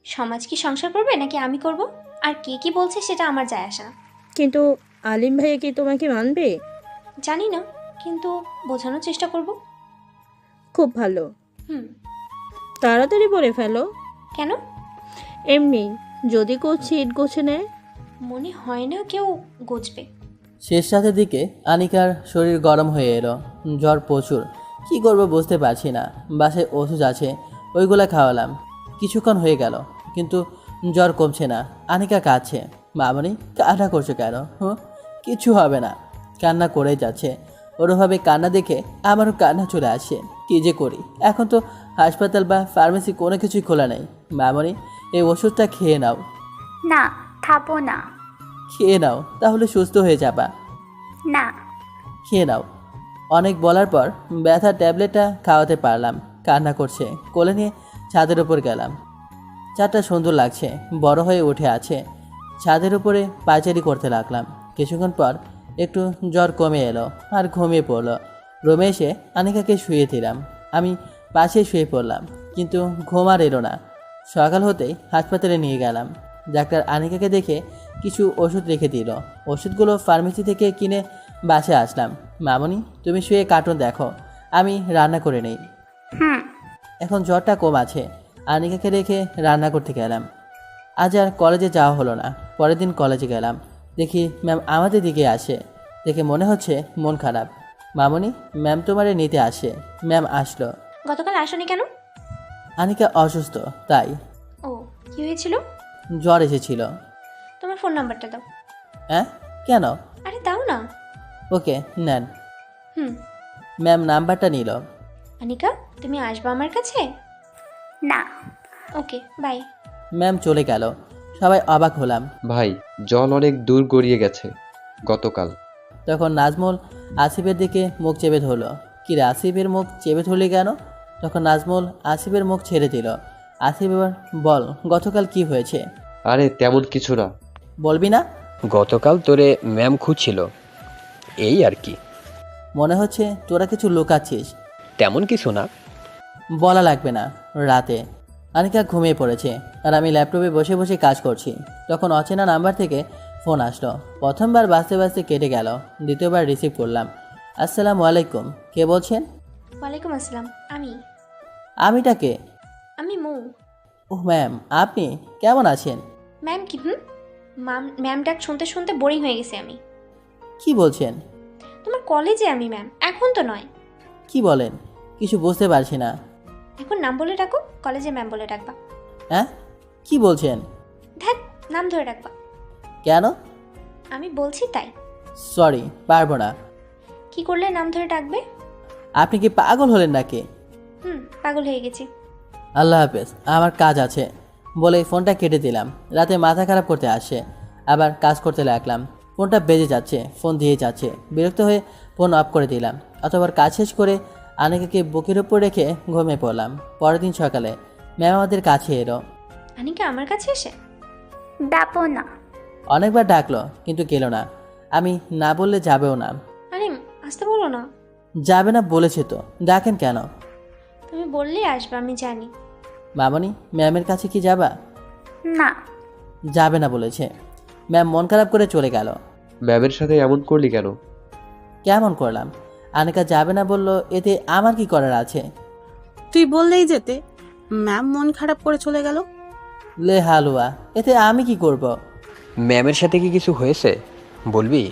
সমাজ কি সংসার করবে নাকি আমি করব? আর কে কি বলছে সেটা আমার যায় আসে না। কিন্তু আলিম ভাইয়া কি তোমাকে মানবে? জানি না, কিন্তু বোঝানোর চেষ্টা করব। খুব ভালো। হুম। তাড়াতাড়ি বলে ফেলো। কেন? এমনি, যদি কেউ ছিট গোছে নেয়। মনে হয় না কেউ গজবে। শেষ রাতের দিকে আনিকার শরীর গরম হয়ে এলো, জ্বর প্রচুর। কি করবো বুঝতে পারছি না। বাসায় ওষুধ আছে, ওইগুলা খাওয়ালাম। কিছুক্ষণ হয়ে গেল, কিন্তু জ্বর কমছে না। আনিকা কাঁদছে। মামনি কান্না করছো কেন? কিছু হবে না। কান্না করেই যাচ্ছে। ওরভাবে কান্না দেখে আমারও কান্না চলে আসে। কী যে করি, এখন তো হাসপাতাল বা ফার্মেসি কোনো কিছুই খোলা নেই। মামনি এই ওষুধটা খেয়ে নাও। না, খাবো না। খেয়ে নাও, তাহলে সুস্থ হয়ে যাবা। না। খেয়ে নাও। অনেক বলার পর ব্যথার ট্যাবলেটটা খাওয়াতে পারলাম। কান্না করছে, কোলে নিয়ে ছাদের উপর গেলাম। চারটা সুন্দর লাগছে, বড় হয়ে উঠে আছে। ছাদের উপরে পায়চারি করতে লাগলাম। কিছুক্ষণ পর একটু জ্বর কমে এলো আর ঘুমিয়ে পড়লো। রুমে এসে আনিকাকে শুয়ে দিলাম। আমি পাশেই শুয়ে পড়লাম, কিন্তু ঘুম আর এলো না। সকাল হতেই হাসপাতালে নিয়ে গেলাম। ডাক্তার আনিকাকে দেখে কিছু ওষুধ রেখে দিল। ওষুধগুলো ফার্মেসি থেকে কিনে বাসায় আসলাম। মামনি তুমি শুয়ে কার্টুন দেখো, আমি রান্না করে নেই। হুম। এখন জ্বরটা কম আছে। আনিকাকে রেখে রান্না করতে গেলাম। আজ আর কলেজে যাওয়া হলো না। পরের দিন কলেজে গেলাম, দেখি ম্যাম আমাদের দিকে আসে। দেখে মনে হচ্ছে মন খারাপ। মামনি ম্যাম তোমারে নিতে আসে। ম্যাম আসলো। গতকাল আসনি কেন? আনিকা অসুস্থ তাই। ও, কি হয়েছিল? জ্বর এসেছিল। তোমার ফোন নাম্বারটা দাও। হ্যাঁ কেন? আরে দাও না। ওকে নেন। হুম। ম্যাম নাম্বারটা নিল। আনিকা, তুমি আসবে আমার কাছে? না। ওকে, বাই। ম্যাম চলে গেল। সবাই অবাক হলাম। ভাই, জল অনেক দূর গড়িয়ে গেছে গতকাল। তখন নাজমুল আসিফের দিকে মুখ চেপে ধরলো। কিরে আসিফের মুখ চেপে ধরলি কেন? তখন নাজমুল আসিফের মুখ ছেড়ে দিল। আসিফ এবার বল গতকাল কি হয়েছে? আরে তেমন কিছু না। বলবি না? গতকাল তোরে ম্যাম খুঁজছিল, এই আর কি। মনে হচ্ছে তোরা কিছু লুকাচ্ছিস। তেমন কিছু না। বলা লাগবে না। রাতে আনিকা ঘুমিয়ে পড়েছে আর আমি ল্যাপটপে বসে বসে কাজ করছি। তখন অচেনা নাম্বার থেকে ফোন আসলো। প্রথমবার বাজতে বাজতে কেটে গেল, দ্বিতীয়বার রিসিভ করলাম। আসসালামু আলাইকুম, কে বলছেন? ওয়ালাইকুম আসসালাম। আমিটা কে? আমি মৌ। ওহ ম্যাম, আপনি কেমন আছেন? ম্যাম কি? ম্যাম ডাক শুনতে শুনতে বোরিং হয়ে গেছি আমি। কি বলছেন? তোমার কলেজে আমি ম্যাম, এখন তো নয়। কি বলেন? কিছু বুঝতে পারছি না। এখন নাম বলে ডাকো, কলেজে ম্যাম বলে ডাকবা। হ্যাঁ কি বলছেন? ধ্যাত, নাম ধরে ডাকবা। কেন? আমি বলছি তাই। সরি, পারবো না। কি করলে নাম ধরে ডাকবে? আপনি কি পাগল হলেন নাকি? পাগল হয়ে গেছি। আল্লাহ হাফেজ, আমার কাজ আছে বলে ফোনটা কেটে দিলাম। রাতে মাথা খারাপ করতে আসে, আবার কাজ করতে লাগলাম। ফোনটা বেজে যাচ্ছে, ফোন দিয়ে যাচ্ছে। বিরক্ত হয়ে ফোন অফ করে দিলাম। অতবার কাজ শেষ করে আনিকাকে বুকের উপর রেখে ঘুমিয়ে পড়লাম। পরের দিন সকালে ম্যাম আমাদের কাছে এলো। আনিকা আমার কাছে এসে? ডাকো না। অনেকবার ডাকলো কিন্তু গেল না। আমি না বললে যাবেও না। আরে আসতে বলো না। যাবে না বলেছে তো, ডাকেন কেন? তুমি বললেই আসবে, আমি জানি। মামনি, ম্যামের কাছে কি যাবা? না। যাবে না বলেছে। ম্যাম মন খারাপ করে চলে গেল। ম্যামের সাথে এমন করলি কেন? কেমন করলাম? আনিকা যাবে না বললো, এতে আমার কি করার আছে? তুই বললেই যেতে, ম্যাম মন খারাপ করে চলে গেল। লে হালুয়া, এতে আমি কি করব? ম্যামের সাথে কি কিছু হয়েছে বলবি?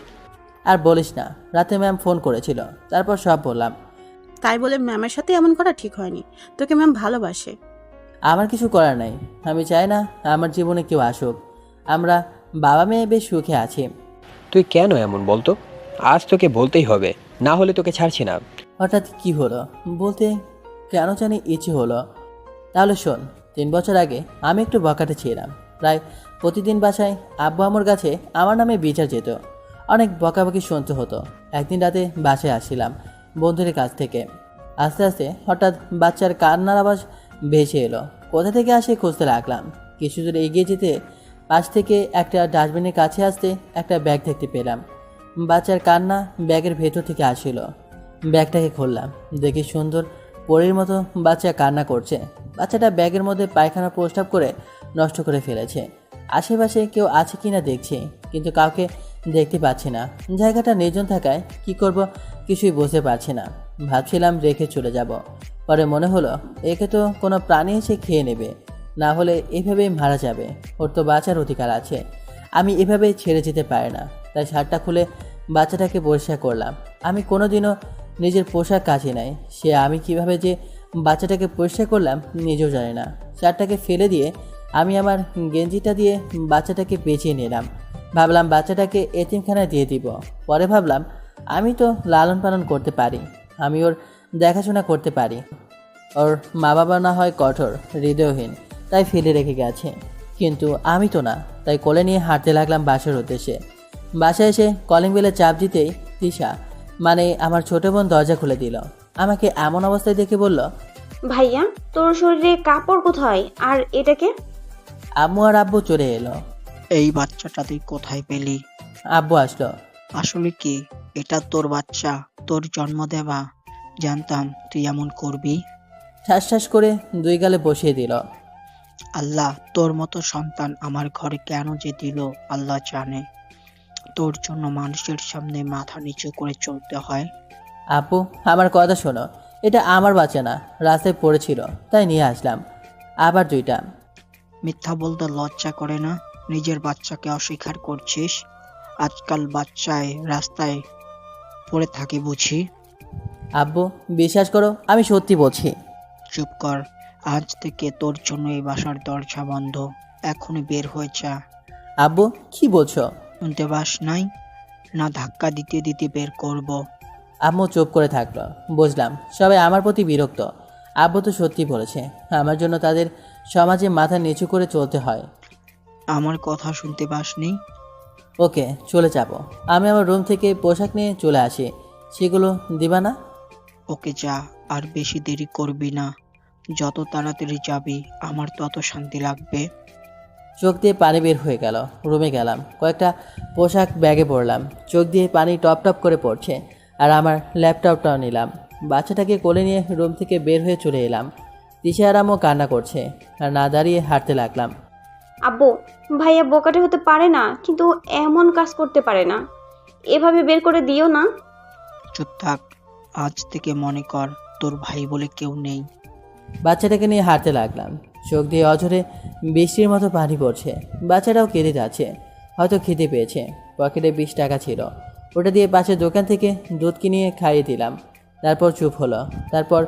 আর বলিস না, রাতে ম্যাম ফোন করেছিল, তারপর সব বললাম। তাই বলে ম্যামের সাথে এমন করা ঠিক হয়নি। তোকে ম্যাম ভালোবাসে। আমার কিছু করার নাই। আমি চাই না আমার জীবনে কেউ আসুক। আমরা বাবা মেয়ে বেশ সুখে আছি। তুই কেন এমন বলতো? আজ তোকে বলতেই হবে, না হলে তোকে ছাড়ছি না। হঠাৎ কি হলো বলতে কেন জানি ইচ্ছে হলো। তাহলে শোন, 3 বছর আগে আমি একটু বকাটে ছিলাম। প্রায় প্রতিদিন বাসায় আব্বু আম্মুর কাছে আমার নামে বিচার যেত। অনেক বকাবকি শুনতে হতো। একদিন রাতে বাসায় আসছিলাম বন্ধুদের কাছ থেকে। আস্তে আস্তে হঠাৎ বাচ্চার কান্নার আওয়াজ ভেসে এলো। কোথা থেকে আসে খুঁজতে লাগলাম। কিছু দূর এগিয়ে যেতে পাশ থেকে একটা ডাস্টবিনের কাছে আসতে একটা ব্যাগ দেখতে পেলাম। বাচ্চার কান্না ব্যাগের ভেতর থেকে আসছিল। ব্যাগটাকে খুললাম, দেখি সুন্দর পরীর মতো বাচ্চা কান্না করছে। বাচ্চাটা ব্যাগের মধ্যে পায়খানা প্রস্রাব করে নষ্ট করে ফেলেছে। আশেপাশে কেউ আছে কিনা দেখছি, কিন্তু কাউকে দেখতে পাচ্ছি না। জায়গাটা নির্জন থাকায় কি করব কিছুই বুঝতে পারছি না। ভাবছিলাম রেখে চলে যাব, পরে মনে হলো একে তো কোনো প্রাণী এসে খেয়ে নেবে, না হলে এভাবেই মারা যাবে। ওর তো বাঁচার অধিকার আছে, আমি এভাবে ছেড়ে যেতে পারি না। তাই শার্টটা খুলে বাচ্চাটাকে পরিষ্কার করলাম। আমি কোনোদিনও নিজের পোশাক কাচি নাই, সে আমি কিভাবে যে বাচ্চাটাকে পরিষ্কার করলাম নিজেও জানি না। শার্টটাকে ফেলে দিয়ে আমি আমার গেঞ্জিটা দিয়ে বাচ্চাটাকে বেঁচিয়ে নিলাম। ভাবলাম বাচ্চাটাকে এতিমখানায় দিয়ে দিব। পরে ভাবলাম আমি তো লালন পালন করতে পারি, আমি ওর দেখাশোনা করতে পারি। ওর মা বাবা না হয় কঠোর হৃদয়হীন, তাই ফেলে রেখে গেছে, কিন্তু আমি তো না। তাই কোলে নিয়ে হাঁটতে লাগলাম বাসার উদ্দেশ্যে। বাসায় এসে কলিং বেলে চাপ দিতেই তিশা, মানে আমার ছোট বোন, দরজা খুলে দিল। আমাকে এমন অবস্থায় দেখে বলল, ভাইয়া, তোর শরীরে কাপড় কোথায়? আর এটাকে? আম্মু আর আব্বু চলে এলো। এই বাচ্চাটা তুই কোথায় পেলি? আব্বু আসলো। আসলে কি এটা তোর বাচ্চা? তোর জন্ম দেওয়া? জানতাম তুই এমন করবি। ঠাস ঠাস করে 2 গালে বসিয়ে দিল। আল্লাহ তোর মতো সন্তান আমার ঘরে কেন যে দিল আল্লাহ জানে। তোর জন্য মানুষের সামনে মাথা নিচু করে চলতে হয়। আপু, আমার কথা শোনো, এটা আমার বাচ্চা না, রাস্তায় পড়েছিল তাই নিয়ে আসলাম। আবার 2টা। মিথ্যা বলতে লজ্জা করে না? নিজের বাচ্চাকে অস্বীকার করছিস। আজকাল বাচ্চায় রাস্তায় পড়ে থাকে বুঝি। আব্বু, বিশ্বাস করো, আমি সত্যি বলছি। চুপ কর, আজ থেকে তোর জন্য এই বাসার দরজা বন্ধ। এখনই বের হয়ে যা। আব্বু, কি বলছো? শুনতে পাস নাই? না ধাক্কা দিতে দিতে বের করব। আম্মু চুপ করে থাকলো। বুঝলাম সবাই আমার প্রতি বিরক্ত। আব্বু তো সত্যি বলেছে, আমার জন্য তাদের সমাজে মাথা নিচু করে চলতে হয়। আমার কথা শুনতে পাসনি? ওকে, চলে যাব। আমি আমার রুম থেকে পোশাক নিয়ে চলে আসি, সেগুলো দিবা না? ওকে যা, আর বেশি দেরি করবি না। যত তাড়াতাড়ি যাবি আমার তত শান্তি লাগবে। চোখ দিয়ে পানি বের হয়ে গেল। রুমে গেলাম, কয়েকটা পোশাক ব্যাগে পরলাম। চোখ দিয়ে পানি টপ টপ করে পড়ছে, আর আমার ল্যাপটপটাও নিলাম। বাচ্চাটাকে কোলে নিয়ে রুম থেকে বের হয়ে চলে এলাম। তিশা আর আম্মু কান্না করছে, আর না দাঁড়িয়ে হাঁটতে লাগলাম। আব্বু, ভাইয়া বোকাটে হতে পারে না, কিন্তু এমন কাজ করতে পারে না। এভাবে বের করে দিও না। চুপ থাক, আজ থেকে মনে কর তোর ভাই বলে কেউ নেই। বাচ্চাটাকে নিয়ে হাঁটতে লাগলাম। চোখ দিয়ে অঝরে বৃষ্টির মতো পানি পড়ছে। বাচ্চাটাও কেঁদে যাচ্ছে, হয়তো খিদে পেয়েছে। পকেটে 20 টাকা ছিল, ওটা দিয়ে পাশের দোকান থেকে দুধ কিনে খাইয়ে দিলাম। তারপর চুপ হলো। তারপর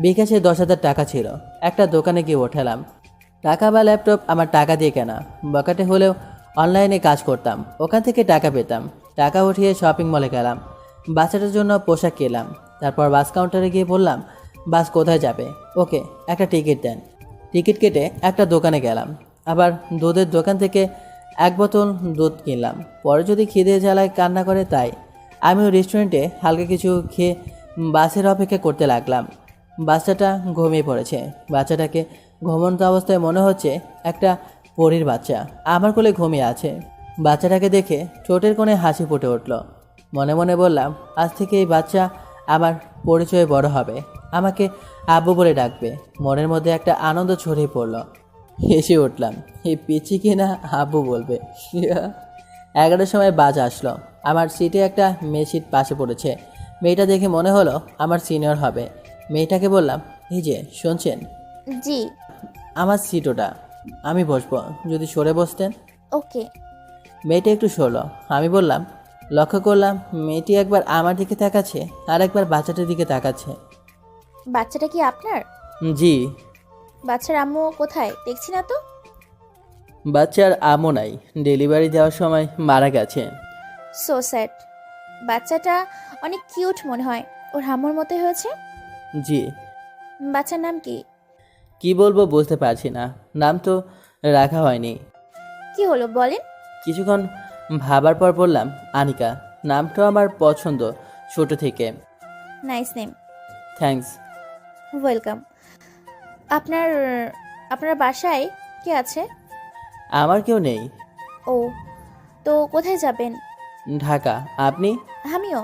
বিকাশে 10,000 টাকা ছিল, একটা দোকানে গিয়ে ওঠালাম। টাকা বা ল্যাপটপ আমার টাকা দিয়ে কেনা। বকাটে হলেও অনলাইনে কাজ করতাম, ওখান থেকে টাকা পেতাম। টাকা উঠিয়ে শপিং মলে গেলাম, বাচ্চাটার জন্য পোশাক কিনলাম। তারপর বাস কাউন্টারে গিয়ে বললাম, বাস কোথায় যাবে? ওকে, একটা টিকিট দেন। টিকিট কেটে একটা দোকানে গেলাম। আবার দুধের দোকান থেকে 1 বোতল দুধ কিনলাম। পরে যদি খিদে জ্বালায় কান্না করে, তাই আমিও রেস্টুরেন্টে হালকা কিছু খেয়ে বাসের অপেক্ষা করতে লাগলাম। বাচ্চাটা ঘুমিয়ে পড়েছে। বাচ্চাটাকে ঘুমন্ত অবস্থায় মনে হচ্ছে একটা পরীর বাচ্চা আমার কোলে ঘুমিয়ে আছে। বাচ্চাটাকে দেখে ঠোঁটের কোণে হাসি ফুটে উঠল। মনে মনে বললাম, আজ থেকে এই বাচ্চা আমার পরিচয়ে বড় হবে। আমাকে আব্বু বলে ডাকবে। মনের মধ্যে একটা আনন্দ ছড়িয়ে পড়ল। হেসে উঠলাম, এই পিচি কিনা আব্বু বলবে। 11টার সময় বাস আসলো। আমার সিটে একটা মেয়ে সিট পাশে পড়েছে। মেয়েটা দেখে মনে হলো আমার সিনিয়র হবে। মেয়েটাকে বললাম, এই যে শুনছেন, জি। আমার সিট ওটা, আমি বসবো, যদি সরে বসতেন। ওকে। মেয়েটা একটু সরলো। আমি বললাম, লক্ষ্য করলাম মেয়েটি একবার আমার দিকে তাকাচ্ছে আর একবার বাচ্চাটার দিকে তাকাচ্ছে। বাচ্চাটা কি আপনার? জি। বাচ্চার আম্মু কোথায় দেখছি না তো? বাচ্চার আম্মু নাই, ডেলিভারি দেওয়ার সময় মারা গেছে। So sad. বাচ্চাটা অনেক কিউট মনে হয়, ওর আম্মুর মতোই হয়েছে। জি। বাচ্চার নাম কি? কি বলবো বুঝতে পারছি না, নাম তো রাখা হয়নি। কি হলো বলেন? কিছুক্ষণ ভাবার পর বললাম, আনিকা। নামটা আমার পছন্দ ছোট থেকে। Nice name. থ্যাঙ্কস। ওয়েলকাম। আপনার আপনার বাসায় কে আছে? আমার কেউ নেই। ও, তো কোথায় যাবেন? ঢাকা। আপনি? আমিও।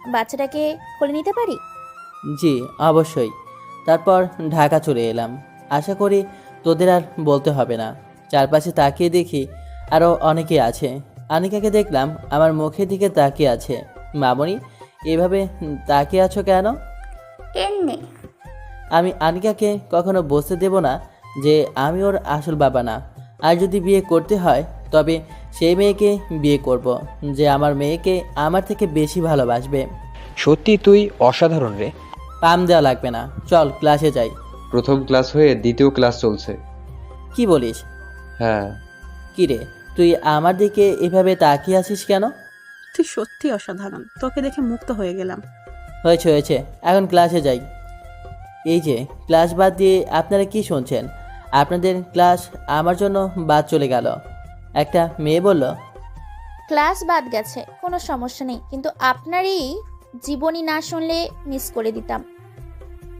বাচ্চাটাকে কোলে নিতে পারি? জি অবশ্যই। তারপর ঢাকা চলে এলাম। আশা করি তোদের আর বলতে হবে না। চারপাশে তাকিয়ে দেখি আরও অনেকেই আছে। আনিকাকে দেখলাম আমার মুখের দিকে তাকিয়ে আছে। মামনি, এভাবে তাকিয়ে আছো কেন? এমনি। আমি আনিকাকে কখনো বুঝতে দেব না যে আমি ওর আসল বাবা না। আর যদি বিয়ে করতে হয় তবে সেই মেয়েকে বিয়ে করব, যে আমার মেয়েকে আমার থেকে বেশি ভালোবাসবে। সত্যি তুই অসাধারণ রে। পাম দেওয়া লাগবে না, চল ক্লাসে যাই। প্রথম ক্লাস হয়ে দ্বিতীয় ক্লাস চলছে। কি বলিস? হ্যাঁ। কি রে, তুই আমার দিকে এভাবে তাকিয়ে আছিস কেন? তুই সত্যি অসাধারণ, তোকে দেখে মুক্ত হয়ে গেলাম। হয়েছে হয়েছে, এখন ক্লাসে যাই। এই যে ক্লাস বাদ দিয়ে আপনারা কি শুনছেন? আপনাদের ক্লাস আমার জন্য বাদ চলে গেল। একটা মেয়ে বলল, ক্লাস বাদ গেছে, কোনো সমস্যা নেই, কিন্তু আপনারই জীবনী না শুনলে মিস করে দিতাম।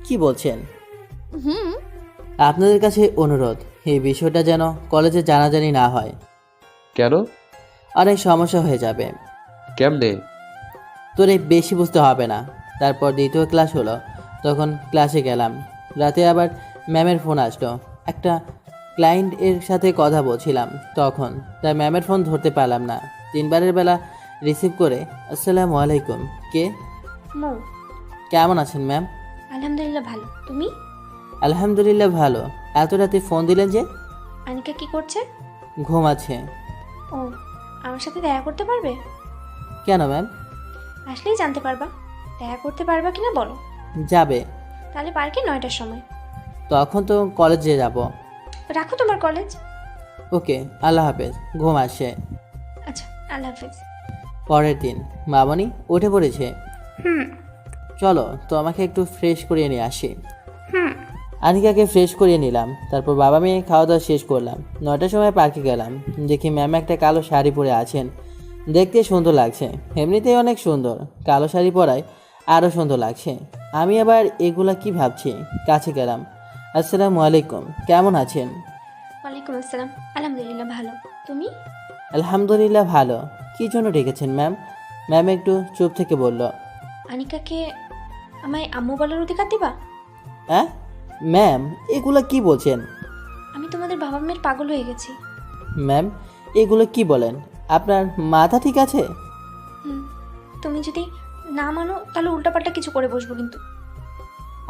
কি বলছেন? হুম। আপনাদের কাছে অনুরোধ, এই বিষয়টা যেন কলেজে জানাজানি না হয়। কেন? অনেক সমস্যা হয়ে যাবে। কেমনে? তোরে বেশি বুঝতে হবে না। তারপর দ্বিতীয় ক্লাস হলো, তখন ক্লাসে গেলাম। রাতে আবার ম্যামের ফোন আসলো। একটা ক্লায়েন্ট এর সাথে কথা বলছিলাম তখন, তাই ম্যামের ফোন ধরতে পারলাম না। 3বারের বেলা রিসিভ করে, আসসালামু আলাইকুম। কে? মৌ। কেমন আছেন ম্যাম? আলহামদুলিল্লাহ ভালো, তুমি? আলহামদুলিল্লাহ ভালো। এত রাতে ফোন দিলেন যে? আনিকা কি করছে? ঘুমাচ্ছে। ও, আমার সাথে দেখা করতে পারবে? কেন ম্যাম? আসলেই জানতে পারবা। দেখা করতে পারবা কিনা বলো। যাবে। তাহলে পার্কে 9টার সময়। তখন তো কলেজে যাব। রাখো তোমার কলেজ। ওকে, আল্লাহ হাফেজ। ঘুম আসছে। আচ্ছা, আল্লাহ হাফেজ। পরের দিন মামনি উঠে পড়েছে। হুম চলো তো আমাকে একটু ফ্রেশ করিয়ে নিয়ে আসি। হুম। আনিকাকে ফ্রেশ করিয়ে নিলাম। তারপর বাবা মেয়ে খাওয়া দাওয়া শেষ করলাম। 9টার সময় পার্কে গেলাম। দেখি ম্যাম একটা কালো শাড়ি পরে আছেন। দেখতে সুন্দর লাগছে, এমনিতেই অনেক সুন্দর, কালো শাড়ি পরায় আরও সুন্দর লাগছে। আমি আবার এগুলা কি ভাবছি। কাছে গেলাম। আসসালামু আলাইকুম, কেমন আছেন? ওয়ালাইকুম আসসালাম। আলহামদুলিল্লাহ ভালো, তুমি? আলহামদুলিল্লাহ ভালো। কী জন্য ডেকেছেন ম্যাম? ম্যাম একটু চুপ থেকে বলল, আনিকাকে আমায় আম্মু বলার অধিকার দিবা? হ্যাঁ ম্যাম, এগুলা কি বলছেন? আমি তোমাদের বাবা মেয়ের পাগল হয়ে গেছি। ম্যাম এগুলো কি বলেন? আপনার মাথা ঠিক আছে? হুম, তুমি যদি না মানো তাহলে উল্টাপাল্টা কিছু করে বসবো কিন্তু।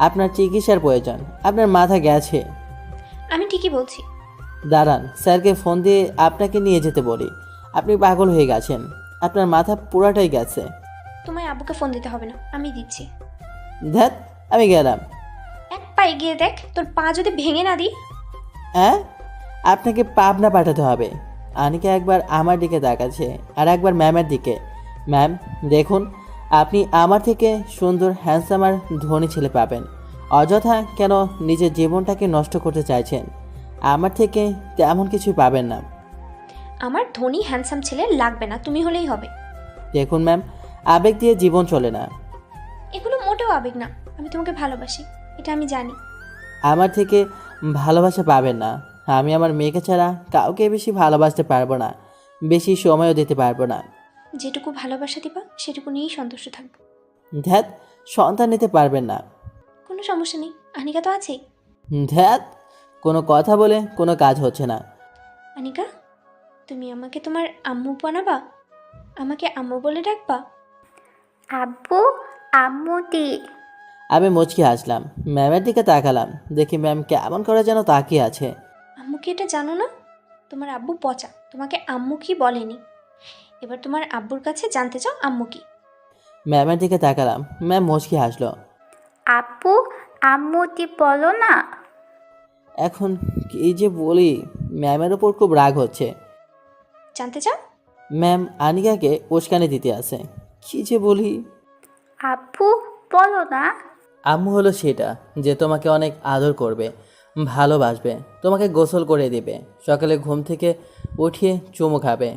আপনার চিকিৎসার প্রয়োজন, আপনার মাথা গেছে। আমি ঠিকই বলছি। দাঁড়ান, স্যারকে ফোন দিয়ে আপনাকে নিয়ে যেতে বলি। আপনি পাগল হয়ে গেছেন, আপনার মাথা পুরাটাই গেছে। তোমায় আব্বুকে ফোন দিতে হবে না, আমি দিচ্ছি। ধ্যাত, আমি গেলাম। এক পা এগিয়ে দেখ, তোর পা যদি ভেঙে না দিই। হ্যাঁ, আপনাকে পাবনা পাঠাতে হবে। আনিকা একবার আমার দিকে তাকাচ্ছে আর একবার ম্যামের দিকে। ম্যাম দেখুন, আপনি আমার থেকে সুন্দর হ্যান্ডসাম আর ধনী ছেলে পাবেন। অযথা কেন নিজের জীবনটাকে নষ্ট করতে চাইছেন? আমার থেকে তেমন কিছুই পাবেন না। আমার ধনী হ্যান্ডসাম ছেলে লাগবে না, তুমি হলেই হবে। দেখুন ম্যাম, আবেগ দিয়ে জীবন চলে না। এগুলো মোটেও আবেগ না, আমি তোমাকে ভালোবাসি, এটা আমি জানি। আমার থেকে ভালোবাসা পাবেন না। আমি আমার মেয়েকে ছাড়া কাউকে বেশি ভালোবাসতে পারবো না, বেশি সময়ও দিতে পারবো না। যেটুকু ভালোবাসা দিবা সেটুকু নিয়েই সন্তুষ্ট থাকবো। ধ্যাত, সন্তান নিতে পারবেন না। কোনো কোনো সমস্যা নেই, আনিকা তো আছেই। ধ্যাত, কোনো কথা বলে কোনো কাজ হচ্ছে না। আনিকা, তুমি আমাকে তোমার আম্মু বানাবা? আমাকে আম্মু বলে ডাকবা? আব্বু, আম্মু দি। আমি মুচকি হাসলাম, ম্যামের দিকে তাকালাম, দেখি ম্যাম কেমন করে যেন তাকিয়ে আছে। আম্মু কি এটা জানো না? তোমার আব্বু পচা, তোমাকে আম্মু কি বলেনি। এবার তোমার আব্বুর কাছে জানতে চাও আম্মু কি। ম্যামের দিকে তাকালাম, ম্যাম মুচকি হাসলো। আব্বু, আম্মু দি বলো না। এখন কি যে বলি, ম্যামের ওপর খুব রাগ হচ্ছে। জানতে চাও? ম্যাম আনিকাকে উস্কানি দিতে আসে। কি যে বলি। আব্বু বলো না। আম্মু হলো সেটা যে তোমাকে অনেক আদর করবে, ভালোবাসবে, তোমাকে গোসল করে দেবে, সকালে ঘুম থেকে উঠিয়ে চুমু খাবে,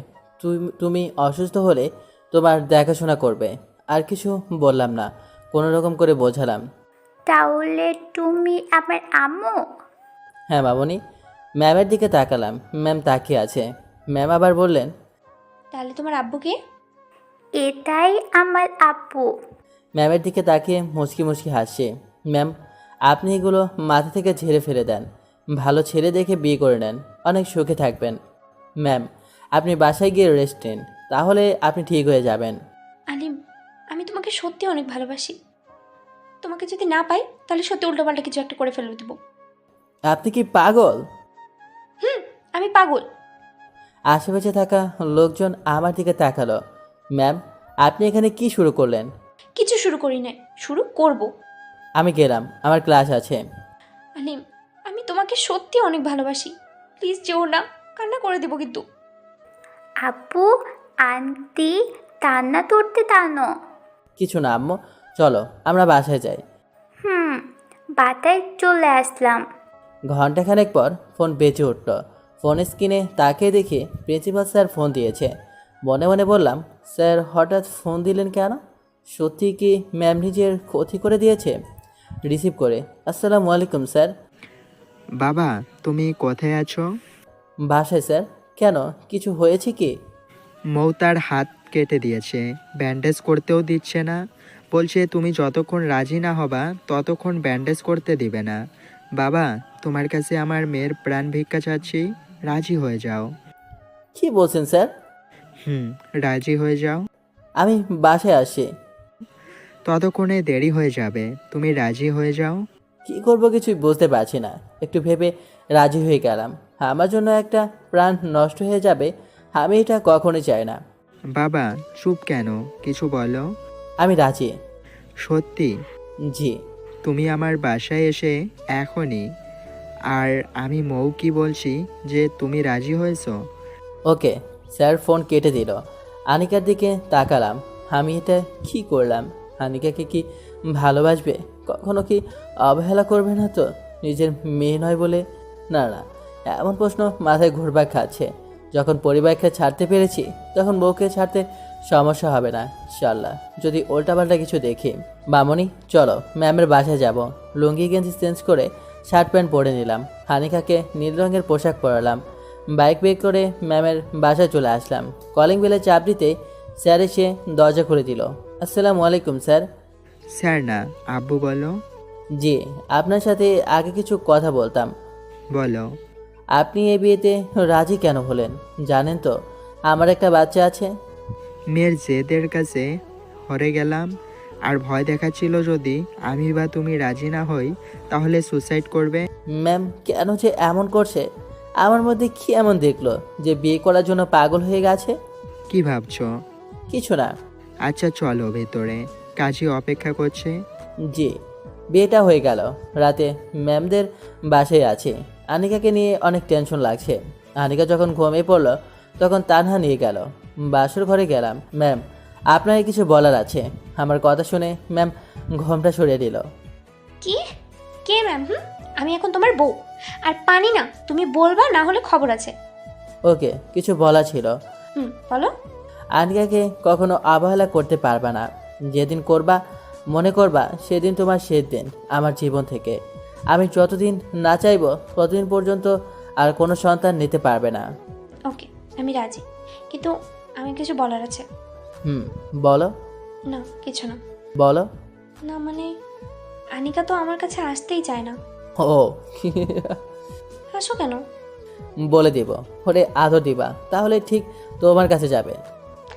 তুমি অসুস্থ হলে তোমার দেখাশোনা করবে। আর কিছু বললাম না, কোনো রকম করে বোঝালাম। তাহলে তুমি আমার আম্মু? হ্যাঁ মামনি। ম্যামের দিকে তাকালাম, ম্যাম তাকিয়ে আছে। ম্যাম আবার বললেন, তাহলে তোমার আব্বুকে? এটাই আমার আব্বু। ম্যামের দিকে তাকিয়ে মুচকি মুচকি হাসছে। ম্যাম, আপনি এগুলো মাথা থেকে ঝেড়ে ফেলে দেন, ভালো ছেলে দেখে বিয়ে করে নেন, অনেক সুখে থাকবেন। ম্যাম, আপনি বাসায় গিয়ে রেস্ট নিন, তাহলে আপনি ঠিক হয়ে যাবেন। আলিম, আমি তোমাকে সত্যি অনেক ভালোবাসি। তোমাকে যদি না পাই তাহলে সত্যি উল্টোপাল্টা কিছু একটা করে ফেলে দেবো। আপনি কি পাগল? আমি পাগল। আশেপাশে থাকা লোকজন আমার দিকে তাকালো। ম্যাম, আপনি এখানে কি শুরু করলেন? কিছু শুরু করি নাই, শুরু করব। আমি গেলাম, আমার ক্লাস আছে। আলিম, আমি তোমাকে সত্যি অনেক ভালোবাসি, প্লিজ যেও না, কান্না করে দেবো কিন্তু। আব্বু, আন্টি টান্না ধরতে টানো। কিছু না আম্মু, চলো আমরা বাসায় যাই। বাতায় চলে আসলাম। ঘন্টাখানেক পর ফোন বেজে উঠল। ফোন স্ক্রিনে তাকিয়ে দেখি প্রিন্সিপাল স্যার ফোন দিয়েছে। মনে মনে বললাম, স্যার হঠাৎ ফোন দিলেন কেন? সত্যি কি ম্যাম নিজের ক্ষতি করে দিয়েছে? রিসিভ করে, আসসালামু আলাইকুম স্যার। বাবা, তুমি কোথায় আছো? বাসায় স্যার। কেন, কিছু হয়েছে কি? মৌ তার হাত কেটে দিয়েছে, ব্যান্ডেজ করতেও দিচ্ছে না, বলছে তুমি যতক্ষণ রাজি না হবা ততক্ষণ ব্যান্ডেজ করতে দিবে না। বাবা, তোমার কাছে আমার মেয়ের প্রাণ ভিক্ষা চাচ্ছি, রাজি হয়ে যাও। কি বলছেন স্যার? রাজি হয়ে যাও। আমি বাসায় আসি। ততক্ষণে দেরি হয়ে যাবে, তুমি রাজি হয়ে যাও। কি করব কিছুই বুঝতে পারছি না। একটু ভেবে রাজি হয়ে গেলাম। আমার জন্য একটা প্রাণ নষ্ট হয়ে যাবে, আমি এটা কখনোই চাই না। বাবা, চুপ কেন, কিছু বলো। আমি রাজি। সত্যি? জি। তুমি আমার বাসায় এসে এখনই। আর আমি মৌ কি বলছি যে তুমি রাজি হয়েছো। ওকে। স্যার ফোন কেটে দিল। আনিকার দিকে তাকালাম। আমি এটা কি করলাম? আনিকাকে কি ভালোবাসবে? কখনো কি অবহেলা করবে না তো? নিজের মেয়ে নয় বলে? না না, এমন প্রশ্ন মাথায় ঘুরপাক খাচ্ছে। যখন পরিবারকে ছাড়তে পেরেছি তখন বউকে ছাড়তে সমস্যা হবে না ইনশাল্লাহ, যদি উল্টাপাল্টা কিছু দেখি। মামনি চলো, ম্যামের বাসায় যাব। লুঙ্গি গেঞ্জি চেঞ্জ করে শার্ট প্যান্ট পরে নিলাম। হানিকাকে নীল রঙের পোশাক পরালাম। বাইক বের করে ম্যামের বাসায় চলে আসলাম। কলিং বেলে চাপ দিতে স্যার এসে দরজা খুলে দিল। আসসালামু আলাইকুম স্যার। স্যার না, আব্বু বলো। জি, আপনার সাথে আগে কিছু কথা বলতাম। বলো। আপনি এই বিয়েতে রাজি কেন হলেন? জানেন তো আমার একটা বাচ্চা আছে। মেয়ের জেদের কাছে হরে গেলাম, আর ভয় দেখাচ্ছিল যদি আমি বা তুমি রাজি না হই তাহলে সুসাইড করবে। ম্যাম কেন যে এমন করছে? আমার মধ্যে কি এমন দেখলো যে বিয়ে করার জন্য পাগল হয়ে গেছে? কি ভাবছো? কিছু না। আচ্ছা চলো ভেতরে, কাজী অপেক্ষা করছে। জি। বিয়েটা হয়ে গেল। রাতে ম্যামদের বাসায় আছে। আনিকাকে নিয়ে অনেক টেনশন লাগছে। আনিকা যখন ঘুমিয়ে পড়লো তখন তানহা নিয়ে গেল। বাসর ঘরে গেলাম। ম্যাম, আপনার কিছু বলার আছে। আমার কথা শুনে ম্যাম ঘোমটা সরিয়ে দিল। কি? কে ম্যাম? আমি এখন তোমার বউ, আর পানি না, তুমি বলবা, না হলে খবর আছে। ওকে, কিছু বলা ছিল। বলো। আনিকাকে কখনো অবহেলা করতে পারবা না। যেদিন করবা মনে করবা সেদিন তোমার শেষ দিন আমার জীবন থেকে। আমি যতদিন না চাইবো ততদিন পর্যন্ত আর কোনো সন্তান নিতে পারবে না। ওকে, আমি রাজি, কিন্তু আমি কিছু বলার আছে। বলো। না, কিছু না। বলো। না মানে আনিকা তো আমার কাছে আসতেই চায় না। ও হাসো কেন? বলে দিব, ওরে আদর দিবা, তাহলে ঠিক তোমার কাছে যাবে।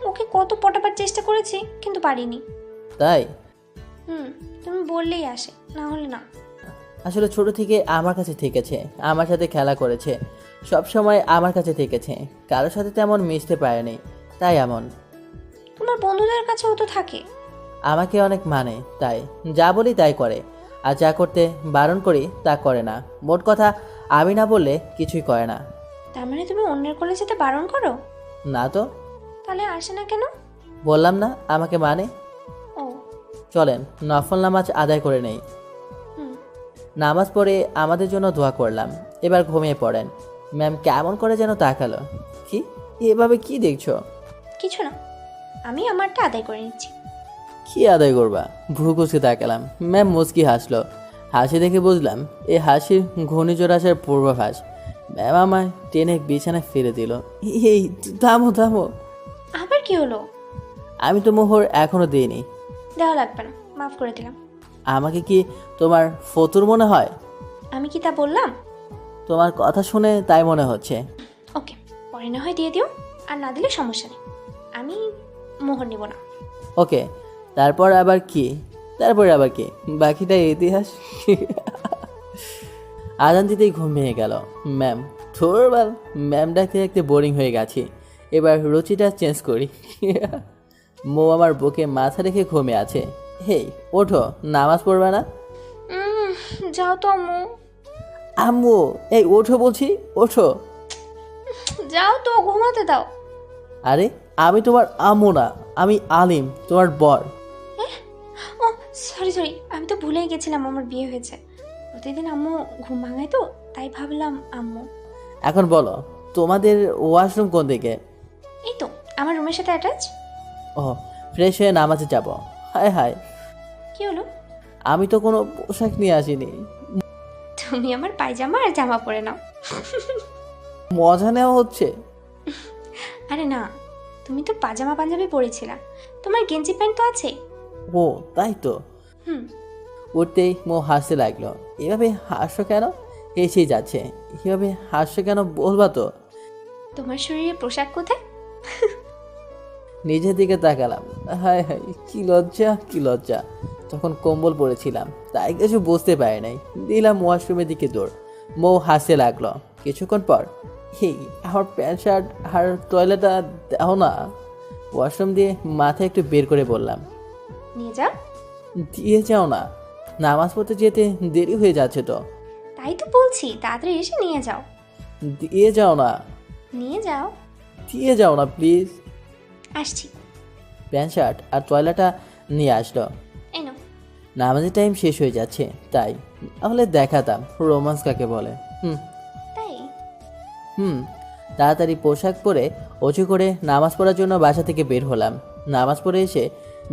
ওকে কত পটাবার চেষ্টা করেছি কিন্তু পারিনি। তাই? তুমি বললেই আসে, না হলে না। আসলে ছোট থেকে আমার কাছে থেকেছে, আমার সাথে খেলা করেছে, সব সময় আমার কাছে থেকেছে, কারোর সাথে তেমন মিশতে পারেনি, তাই এমন। তোমার বন্ধুদের কাছে ও তো থাকে। আমাকে অনেক মানে, তাই যা বলি তাই করে, আর যা করতে বারণ করি তা করে না। মোট কথা আমি না বললে কিছুই করে না। তার মানে তুমি অন্যের কোলে যেতে বারণ করো? না তো। তাহলে আসে না কেন? বললাম না আমাকে মানে। ও চলেন নফল নামাজ আদায় করে নেই। নামাজ পড়ে আমাদের জন্য দোয়া করলাম, এবার ঘুমিয়ে পড়েন। ম্যাম কেমন করে যেন তাকালো। কি এভাবে কি দেখছো? কিছু না, আমি আমারটা আদায় করে নিচ্ছি। কি আদায় করবা? ভ্রু কুচকে তাকালাম। ম্যাম মুচকি হাসলো। হাসি দেখে বুঝলাম এই হাসির ঘূর্ণিঝড় আসার পূর্বাভাস। ম্যাম আমায় টেনে বিছানায় ফেলে দিল। এই থামো থামো। আবার কি হলো? আমি তো মোহর এখনো দিইনি। দেওয়া লাগবে না, মাফ করে দিলাম। আমাকে কি তোমার ফতুর মনে হয়? আমি কি তা বললাম? তোমার কথা শুনে তাই মনে হচ্ছে। ওকে, পরে না হয় দিয়ে দিও, আর না দিলে সমস্যা নেই, আমি মোহর নিব না। ওকে, তারপর আবার কি? তারপরে আবার কি? বাকিটা ইতিহাস। আজান দিতেই ঘুম ভেঙে গেল। ম্যাম থোরবাল, ম্যাম ডাকতে ডাকতে বোরিং হয়ে গেছি, এবার রুচিটা চেঞ্জ করি। মো আমার বুকে মাথা রেখে ঘুমিয়ে আছে। হেই ওঠো, নামাজ পড়বে না? যাও তো আম্মু। আম্মু এই ওঠো বলছি, ওঠো। যাও তো, ঘুমাতে দাও। আরে আমি তোমার আম্মু না, আমি আলিম, তোমার বর। ও সরি সরি, আমি তো ভুলেই গেছিলাম আমার বিয়ে হয়েছে। প্রতিদিন আম্মু ঘুম ভাঙায় তো, তাই ভাবলাম আম্মু। এখন বলো তোমাদের ওয়াশরুম কোন দিকে? এই তো আমার রুমের সাথে অ্যাটাচ। ও, ফ্রেশ হয়ে নামাজে যাব। হায় হায়, কি হলো? আমি তো কোনো পোশাক নিয়ে আসিনি। তুমি আমার পায়জামা আর জামা পরে নাও। মজা নেওয়া হচ্ছে। আরে না, তুমি তো পাজামা পাঞ্জাবি পরেছিলা, তোমার গেঞ্জি প্যান্ট তো আছে। ও তাই তো। উঠতেই মো হাসতে লাগলো। এভাবে হাসছো কেন? হেসেই যাচ্ছে। এভাবে হাসছো কেন বলবা তো? তোমার শরীরে পোশাক কোথায়? নিজের দিকে তাকালাম। হায় হায়, কি লজ্জা কি লজ্জা। তখন কম্বল পরেছিলাম, তাই কিছু বুঝতে পারি নাই। দিলাম ওয়াশরুমের দিকে দৌড়। মৌ হাসতে লাগলো। কিছুক্ষণ পর, এই আমার প্যান্ট শার্ট আর টয়লেটটা দাও না। ওয়াশরুম দিয়ে মাথা একটু বের করে বললাম। নিয়ে যাও। দিয়ে যাও না, নামাজ পড়তে যেতে দেরি হয়ে যাচ্ছে তো। তাই তো বলছি, তাড়াতাড়ি এসে নিয়ে যাও। দিয়ে যাও না। নিয়ে যাও। দিয়ে যাও না প্লিজ। আসছি। প্যান্ট শার্ট আর টয়লেটটা নিয়ে আসলো। এই নাও। নামাজের টাইম শেষ হয়ে যাচ্ছে, তাই তাহলে দেখাতাম রোমান্স কাকে বলে। তাই তাড়াতাড়ি পোশাক পরে অজু করে নামাজ পড়ার জন্য বাসা থেকে বের হলাম। নামাজ পড়ে এসে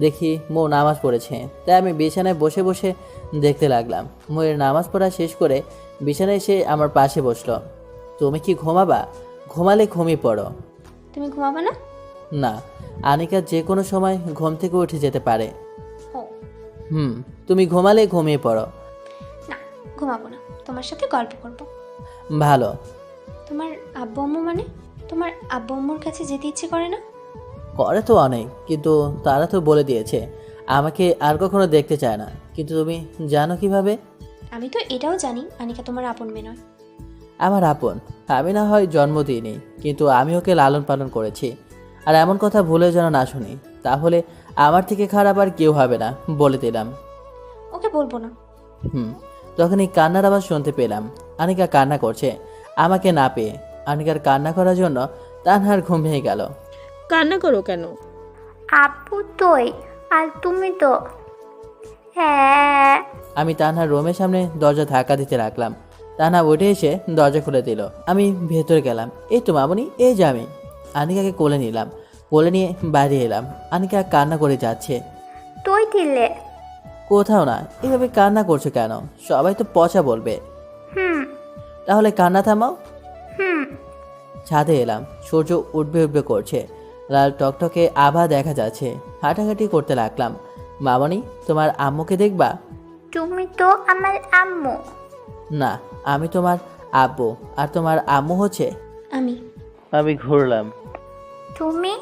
দেখি মো নামাজ পড়েছে, তাই আমি বিছানায় বসে বসে দেখতে লাগলাম। মোয়ের নামাজ পড়া শেষ করে বিছানায় এসে আমার পাশে বসলো। তুমি কি ঘুমাবা? ঘুমালে ঘুমিয়ে পড়ো। তুমি ঘুমাবে না? না, আনিকা যে কোনো সময় ঘুম থেকে উঠে যেতে পারে। ও তুমি ঘুমালে ঘুমিয়ে পড়ো। না, ঘুমাবো না, তোমার সাথে গল্প করব। ভালো। তোমার আব্বু আম্মু মানে তোমার আব্বু আম্মুর কাছে যেতে ইচ্ছে করে না? করে তো অনেক, কিন্তু তারা তো বলে দিয়েছে আমাকে আর কখনো দেখতে চায় না। কিন্তু তুমি জানো কিভাবে? আমি তো এটাও জানি আনিকা তোমার আপন মেয়ে নয়। আমার আপন, আমি না হয় জন্ম দিইনি, কিন্তু আমি ওকে লালন পালন করেছি। আর এমন কথা ভুলে যেন না শুনি, তাহলে আমার থেকে খারাপ আর কেউ হবে না, বলে দিলাম। ওকে বলবো না। তখনই কান্নার আওয়াজ শুনতে পেলাম। আনিকা কান্না করছে আমাকে না পেয়ে। আনিকার কান্না করার জন্য তানহার ঘুম ভেঙে গেল। কান্না করো কেন? আপু তোই, আর তুমি তো। হ্যাঁ। আমি তানহার রুমের সামনে দরজা ধাক্কা দিতে রাখলাম। তানহা উঠে এসে দরজা খুলে দিল। আমি ভেতরে গেলাম। এই তো মামুনি, এই যে আমি। আনিকাকে কোলে নিলাম, কোলে নিয়ে বাইরে এলাম। আনিকা কান্না করে যাচ্ছে। তুই দিলে? কোথাও না। এভাবে কান্না করছো কেন? সবাই তো পচা বলবে। তাহলে কান্না থামাও। ছাদে এলাম। সূর্য উঠবে উঠবে করছে, লাল টকটকে আভা দেখা যাচ্ছে। হাঁটাহাঁটি করতে লাগলাম। মামনি, তোমার আম্মুকে দেখবা? তুমি তো আমার আম্মু। না, আমি তোমার আব্বু আর তোমার আম্মু হচ্ছে আমি। আমি ঘুরলাম। তুমি?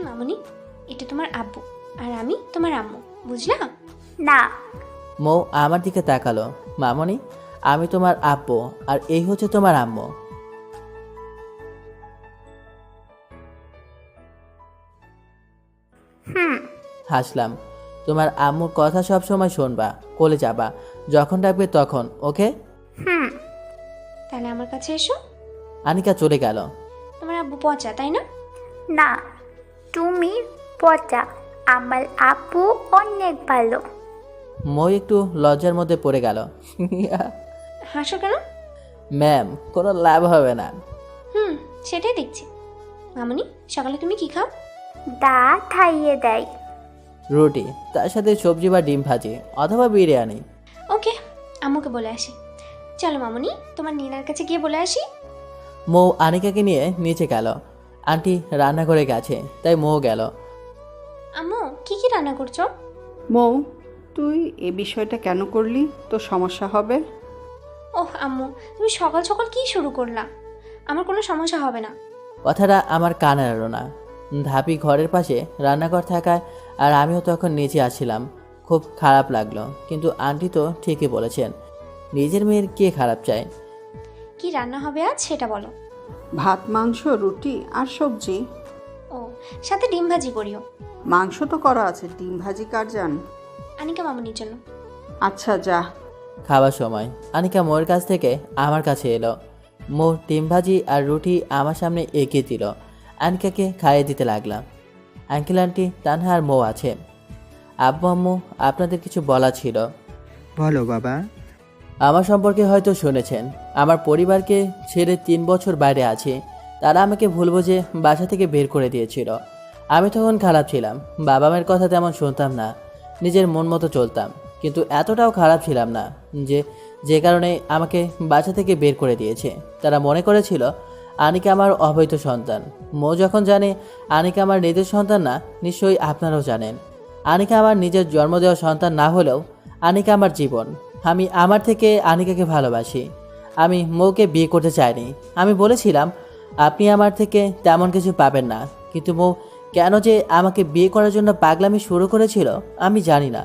মামুনি, এটা তোমার আব্বু আর আমি তোমার আম্মু, বুঝলা? না। মৌ আমার দিকে তাকালো। মামনি, আমি তোমার আব্বু আর এই হচ্ছে তোমার আম্মু। হাসলাম। তোমার আম্মুর কথা সব সময় শুনবা, কোলে যাবা, যখন ডাকবে তখন, ওকে? তাহলে আমার কাছে এসো। আনিকা চলে গেল। তোমার আব্বু পচা, তাই না? না, তুমি পচা। আমার আব্বু অনেক ভালো। মৌ একটু লজ্জার মধ্যে পড়ে গেল। হাসো কেন? ম্যাম, কোনো লাভ হবে না। সেটাই দেখছি। মামুনি, সকালে তুমি কি খাও? দা খাইয়ে দেয়। রুটি, তার সাথে সবজি বা ডিম ভাজি অথবা বিরিয়ানি। ওকে, আম্মুকে বলে আসি। চলো মামুনি, তোমার নিনার কাছে গিয়ে বলে আসি। মৌ আনিকাকে নিয়ে নিচে গেল। আন্টি রান্না করে গেছে, তাই মৌ গেল। আম্মু, কি কি রান্না করছো? মৌ, তুই এ বিষয়টা কেন করলি? তোর সমস্যা হবে। ওহ আম্মু, তুমি সকাল সকাল কি শুরু করলা? আমার কোনো সমস্যা হবে না। কথাটা আমার কানে এলো না। ধাপি ঘরের পাশে রান্নাঘর থাকায় আর আমিও তখন নিচে আসছিলাম। খুব খারাপ লাগলো, কিন্তু আন্টি তো ঠিকই বলেছেন, নিজের মেয়ের কে খারাপ চায়। কি রান্না হবে আজ সেটা বলো। ভাত, মাংস, রুটি আর সবজি। ও, সাথে ডিম ভাজি করিও। মাংস তো করা আছে, ডিম ভাজি কার জান? আনিকা মামুনির জন্য। আচ্ছা, যা। খাওয়ার সময় আনিকা মোয়ের কাছ থেকে আমার কাছে এলো। মো ডিম ভাজি আর রুটি আমার সামনে এগিয়ে দিল। আনিকাকে খাইয়ে দিতে লাগলাম। আঙ্কেল আন্টি, তানহা আর মৌ আছে। আব্বু আম্মু, আপনাদের কিছু বলা ছিল। বলো বাবা। আমার সম্পর্কে হয়তো শুনেছেন, আমার পরিবারকে ছেড়ে 3 বছর বাইরে আছি। তারা আমাকে ভুল বুঝে বাসা থেকে বের করে দিয়েছিল। আমি তখন খারাপ ছিলাম, বাবা মায়ের কথা তেমন শুনতাম না, নিজের মন মতো চলতাম। কিন্তু এতটাও খারাপ ছিলাম না যে কারণে আমাকে বাসা থেকে বের করে দিয়েছে। তারা মনে করেছিল আনিকা আমার অবৈধ সন্তান। মৌ যখন জানে আনিকা আমার নিজের সন্তান না, নিশ্চয়ই আপনারাও জানেন। আনিকা আমার নিজের জন্ম দেওয়া সন্তান না হলেও আনিকা আমার জীবন। আমি আমার থেকে আনিকাকে ভালোবাসি। আমি মৌকে বিয়ে করতে চাইনি। আমি বলেছিলাম আপনি আমার থেকে তেমন কিছু পাবেন না, কিন্তু মৌ কেন যে আমাকে বিয়ে করার জন্য পাগলামি শুরু করেছিল আমি জানি না।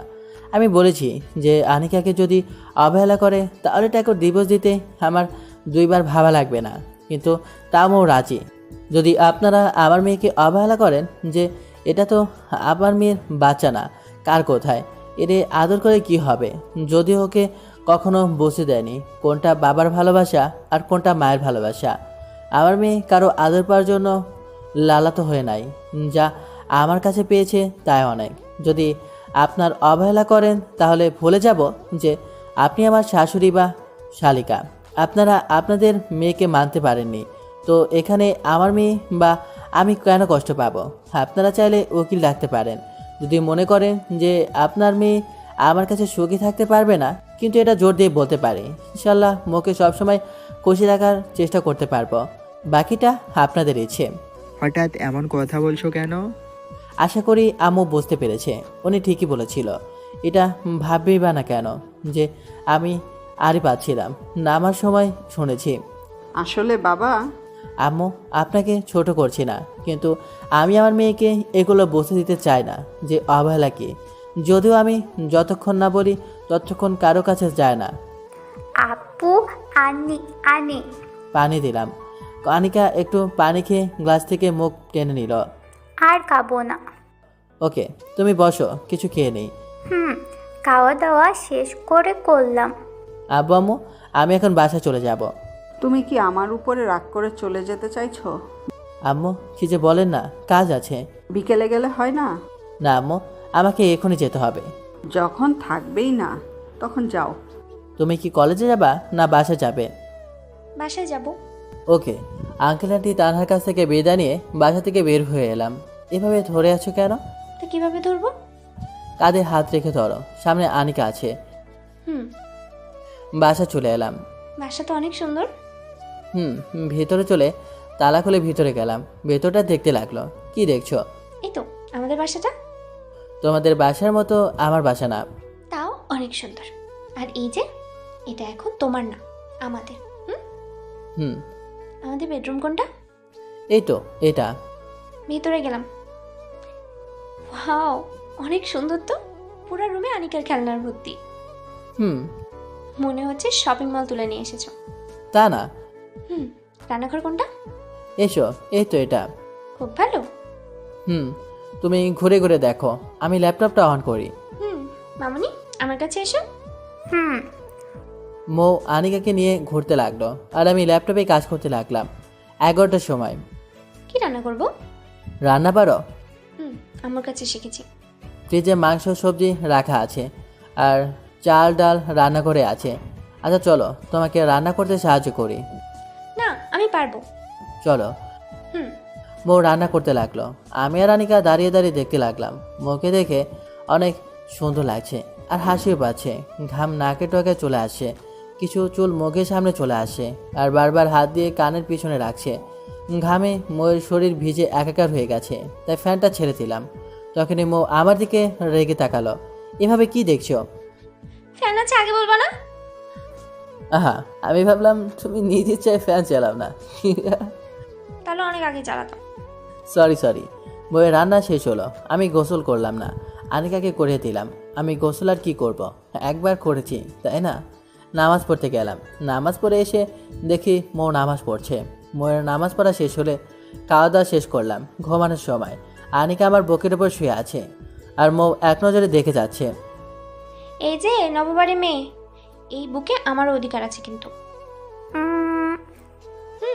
আমি বলেছি যে আনিকাকে যদি অবহেলা করে তাহলে তাকে ডিভোর্স দিতে আমার 2 বার ভাবা লাগবে না, কিন্তু তা মৌ রাজি। যদি আপনারা আমার মেয়েকে অবহেলা করেন যে এটা তো আমার মেয়ের বাচ্চা না, কার কোথায়, এর আদর করে কি হবে? যদি ওকে কখনো বুঝতে দেয়নি কোনটা বাবার ভালোবাসা আর কোনটা মায়ের ভালোবাসা। আমার মেয়ে কারো আদর পাওয়ার জন্য লালাতো হয়ে নাই, যা আমার কাছে পেয়েছে তাই অনেক। যদি আপনার অবহেলা করেন তাহলে ভুলে যাব যে আপনি আমার শাশুড়ি বা শালিকা। আপনারা আপনাদের মেয়েকে মানতে পারেননি, তো এখানে আমার মেয়ে বা আমি কেন কষ্ট পাবো? আপনারা চাইলে উকিল ডাকতে পারেন যদি মনে করেন যে আপনার মেয়ে আমার কাছে সুখী থাকতে পারবে না, কিন্তু এটা জোর দিয়ে বলতে পারি ইনশাল্লাহ মোকে সবসময় খুশি রাখার চেষ্টা করতে পারবো। বাকিটা আপনাদের ইচ্ছে। হঠাৎ এমন কথা বলছো কেন? আশা করি আম্মু বুঝতে পেরেছে, উনি ঠিকই বলেছিল। এটা ভাববেই বা না কেন যে আমি আরই পাচ্ছিলাম নামার সময় শুনেছি। আসলে বাবা, আম্মু আপনাকে ছোট করছি না, কিন্তু আমি আমার মেয়েকে এগুলো বুঝতে দিতে চাই না যে অবহেলা কি। যদিও আমি যতক্ষণ না বলি ততক্ষণ কারো কাছে যায় না। আপু, আনি। পানি দিলাম। আনিকা একটু পানি খেয়ে গ্লাস থেকে মুখ টেনে নিল। আর খাবো না। ওকে, তুমি বসো, কিছু খেয়ে নেই। খাওয়া দাওয়া শেষ করে করলাম। আব্বু আম্মু, আমি এখন বাসায় চলে যাব। তুমি কি আমার উপরে রাগ করে চলে যেতে চাইছো? আম্মু, কি যে বলেন না, কাজ আছে। বিকেলে গেলে হয় না? না আম্মু, আমাকে এখনই যেতে হবে। যখন থাকবেই না তখন যাও। তুমি কি কলেজে যাবা না বাসায় যাবে? বাসায় যাব। ওকে। আঙ্কেল আন্টি তানহার কাছ থেকে বিদায় নিয়ে বাসা থেকে বের হয়ে এলাম। এভাবে ধরে আছো কেন? তো কিভাবে ধরবো? কাঁধে হাত রেখে ধরো, সামনে আনিকা আছে। বাসা চলে এলাম। বাসা তো অনেক সুন্দর। ভেতরে চলে তালা খুলে ভিতরে গেলাম। ভেতরটা দেখতে লাগলো। কি দেখছো? এই তো আমাদের বাসাটা। তোমাদের বাসার মতো আমার বাসা না। তাও অনেক সুন্দর। আর এই যে এটা এখন তোমার না, আমাদের। হুম, আমাদের বেডরুম কোনটা? এই তো এটা। ভেতরে গেলাম। ওয়াও, অনেক সুন্দর তো। পুরো রুমে আনিকার খেলনার ভর্তি। হুম, মনে হচ্ছে শপিং মল তুলে নিয়ে এসেছো। তা না। রান্নাঘর কোনটা? এসো, এই তো এটা। খুব ভালো। হুম, তুমি ঘুরে ঘুরে দেখো, আমি ল্যাপটপটা অন করি। মামুনি, আমার কাছে এসো। মৌ আনিকাকে নিয়ে ঘুরতে লাগলো আর আমি ল্যাপটপে কাজ করতে লাগলাম। 11টার সময়। কি রান্না করব? রান্না পারো? আমার কাছে শিখেছি। ফ্রিজে মাংস সবজি রাখা আছে আর চাল ডাল রান্না করে আছে। আচ্ছা চলো, তোমাকে রান্না করতে সাহায্য করি। না, আমি পারবো। চলো। মৌ রান্না করতে লাগলো, আমি আর আনিকা দাঁড়িয়ে দাঁড়িয়ে দেখতে লাগলাম। মৌকে দেখে অনেক সুন্দর লাগছে আর হাসিও পাচ্ছে। ঘাম নাকে টকে চলে আসছে, কিছু চুল মুখের সামনে চলে আসে আর বারবার হাত দিয়ে কানের পিছনে রাখছে। ঘামে মৌয়ের শরীর ভিজে একাকার হয়ে গেছে, তাই ফ্যানটা ছেড়ে দিলাম। তখনই মৌ আমার দিকে রেগে তাকালো। এভাবে কি দেখছো? ফ্যান আছে আগে বলবো না? আহা, আমি ভাবলাম তুমি নিজের চাই ফ্যান চালাও না। তাহলে অনেক আগে চালাতাম। সরি। বইয়ের রান্না শেষ হলো, আমি গোসল করলাম না, আনিকাকে করে দিলাম। আমি গোসল আর কি করব, একবার করেছি তাই না। নামাজ পড়তে গেলাম, নামাজ পড়ে এসে দেখি মৌ নামাজ পড়ছে। মৌয়ের নামাজ পড়া শেষ হলে খাওয়া দাওয়া শেষ করলাম। ঘুমানোর সময় আনিকা আমার বুকের ওপর শুয়ে আছে আর মৌ এক নজরে দেখে যাচ্ছে। এই যে নববাড়ি মেয়ে, এই বুকে আমার অধিকার আছে কিন্তু।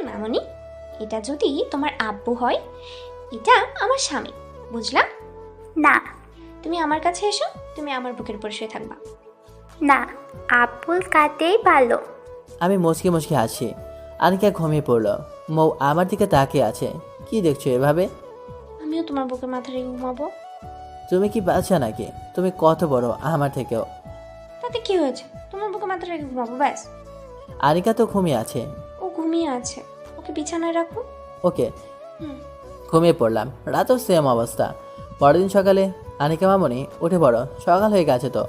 মামুনি, এটা যদি তোমার আব্বু হয়, এটা আমার স্বামী, বুঝলা? না। তুমি আমার কাছে এসো, তুমি আমার বুকের উপর শুয়ে থাকবা। না, আব্বুল কাতেই ভালো। আমি মুচকি মুচকি হাসি। আনিকা ঘুমিয়ে পড়লো। মৌ আমার দিকে তাকিয়ে আছে। কি দেখছো এভাবে? আমিও তোমার বুকে মাথা রেখে ঘুমাবো। তুমি কি বাচ্চা নাকি? তুমি কত বড় আমার থেকেও। তাতে কি হয়েছে? তোমার বুকে মাথা রেখে ঘুমাবো, ব্যাস। আনিকা তো ঘুমিয়ে আছে। ও ঘুমিয়ে আছে, ওকে বিছানায় রাখো। ওকে। ঘুমিয়ে পড়লাম। রাতেও সেম অবস্থা। পরের দিন সকালে আনিকা মামনি উঠে পড়ো, সকাল হয়ে গেছে তো।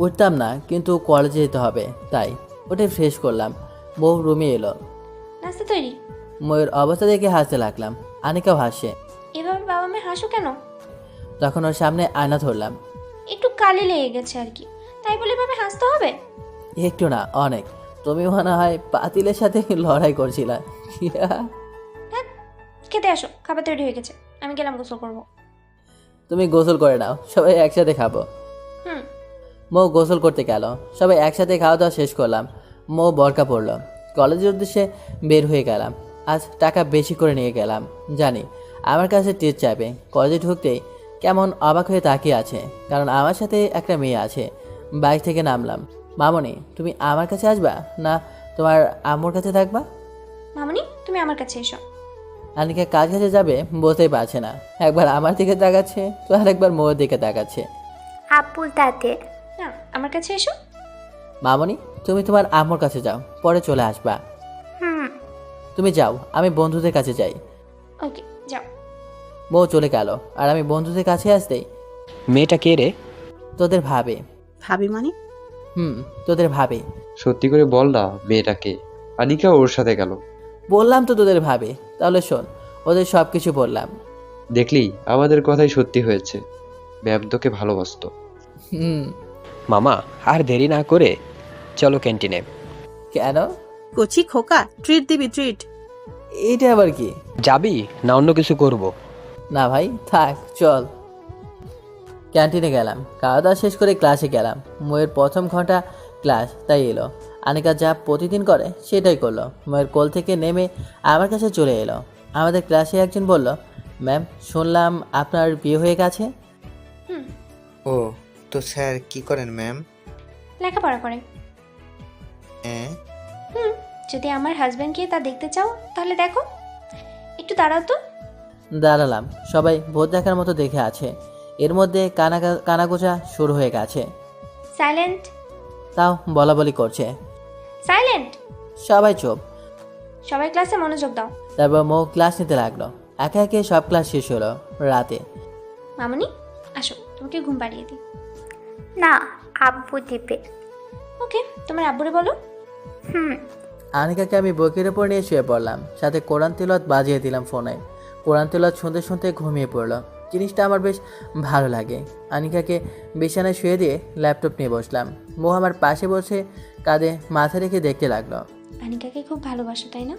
উঠতাম না, কিন্তু কলেজে যেতে হবে তাই উঠে ফ্রেশ করলাম। বউ রুমে এলো। নাস্তা তৈরি। ময়ূর অবস্থা দেখে হাসতে লাগলাম। আনিকাও হাসে। এভাবে বাবা মেয়ে হাসো কেন? তখন ওর সামনে আয়না ধরলাম। একটু কালি লেগে গেছে আর কি, তাই বলে এভাবে হাসতে হবে? একটু না, অনেক। তুমি মনে হয় পাতিলের সাথে লড়াই করছিলা। খেতে আসো, খাবার তৈরি হয়ে গেছে, আমি গেলাম গোসল করবো। তুমি গোসল করে নাও, সবাই একসাথে খাবো। মৌ গোসল করতে গেল, সবাই একসাথে খাওয়া দাওয়া শেষ করলাম। মৌ বরকা পড়লো। কলেজের উদ্দেশ্যে বের হয়ে গেলাম। আজ টাকা বেশি করে নিয়ে গেলাম, জানি আমার কাছে টিট চাইবে। কলেজে ঢুকতেই কেমন অবাক হয়ে তাকিয়ে আছে, কারণ আমার সাথে একটা মেয়ে আছে। বাইক থেকে নামলাম। মামনি, তুমি আমার কাছে আসবা না তোমার আম্মুর কাছে থাকবা? মামনি, তুমি আমার কাছে এসো। আনিকা কাজ কাছে যাবে বলতেই পারছে না, একবার আমার দিকে তাকাচ্ছে তো আরেকবার মৌয়ের দিকে তাকাচ্ছে। আব্বুল তাতে। না, আমার কাছে এসো। মামনি, তুমি তোমার আম্মুর কাছে যাও, পরে চলে আসবা। তুমি যাও, আমি বন্ধুদের কাছে যাই। ওকে, যাও। মৌ চলে গেল আর আমি বন্ধুদের কাছে আসতেই। মেয়েটা কে রে? তোদের ভাবে। ভাবি মানে? তোদের ভাবে। সত্যি করে বল না মেয়েটাকে। আনিকা ওর সাথে গেল। বললাম তো তোদের ভাবে, তাহলে শোন, ওদের সব কিছু বললাম। দেখলি আমাদের কথাই সত্যি হয়েছে, ম্যাম তোকে ভালোবাসতো। মামা, আর দেরি না করে চলো ক্যান্টিনে। কেন? কচি খোকা, ট্রিট দিবি, ট্রিট। এইটা আবার কি? যাবি না অন্য কিছু করব? না ভাই থাক, চল। ক্যান্টিনে গেলাম, খাওয়া দাওয়া শেষ করে ক্লাসে গেলাম। ময়ের প্রথম ঘন্টা ক্লাস, তাই এলো। আনিকা যা প্রতিদিন করে সেটাই করলো। ময়ের কোল থেকে নেমে আমার কাছে চলে এলো। আমাদের ক্লাসে একজন বলল, ম্যাম শুনলাম আপনার বিয়ে হয়ে গেছে। ও, তো স্যার কি করেন ম্যাম? লেখাপড়া করে। হ্যাঁ। যদি আমার হাজব্যান্ডকে তা দেখতে চাও তাহলে দেখো। একটু দাঁড়াও তো। দাঁড়ালাম। সবাই ভোট দেখার মতো দেখে আছে। এর মধ্যে কানাগোচা শুরু হয়ে গেছে। সাইলেন্ট। তাও বলা বলি করছে। সাইলেন্ট। সবাই চুপ। সবাই ক্লাসে মনোযোগ দাও। তারপর মৌ ক্লাস নিতে লাগলো। একে একে সব ক্লাস শেষ হলো। রাতে মামনি, আসো, তোমাকে ঘুম পাড়িয়ে দিই। না, আব্বু দিবে। ওকে, তোমার আব্বুরে বলো। হুম। আনিকাকে আমি বকের ওপর নিয়ে শুয়ে পড়লাম, সাথে কোরআন তিলাওয়াত বাজিয়ে দিলাম ফোনে। কোরআন তিলাওয়াত শুনতে শুনতে ঘুমিয়ে পড়লো। জিনিসটা আমার বেশ ভালো লাগে। আনিকাকে বিছানায় শুয়ে দিয়ে ল্যাপটপ নিয়ে বসলাম। মো আমার পাশে বসে কাঁধে মাথা রেখে দেখতে লাগলো। আনিকাকে খুব ভালোবাসো তাই না?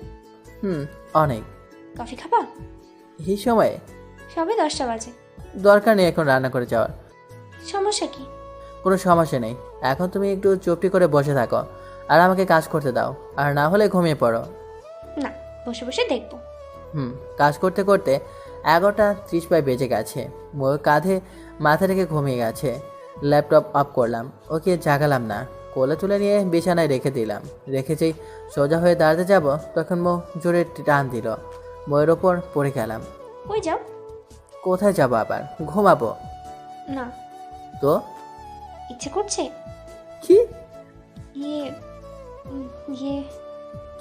অনেক। কফি খাবা? এই সময়ে? সবে 10টা বাজে। দরকার নেই এখন রান্না করে যাওয়ার। সমস্যা কি? কোনো সমস্যা নেই, এখন তুমি একটু চুপটি করে বসে থাকো আর আমাকে কাজ করতে দাও, আর না হলে ঘুমিয়ে পড়ো। না, বসে বসে দেখবো। কাজ করতে করতে 11:30 বেজে গেছে। মোর কাঁধে মাথা রেখে ঘুমিয়ে গেছে। ল্যাপটপ অফ করলাম, ওকে জাগালাম না, কোলে তুলে নিয়ে বিছানায় রেখে দিলাম। রেখেছেই সোজা হয়ে দাঁড়াতে যাব, তখন মো জোরে টান দিল। মোয়ের ওপর পড়ে গেলাম। কই যাও? কোথায় যাব আবার? ঘুমাবো। না। তো ইচ্ছে করছে? কি? ইয়ে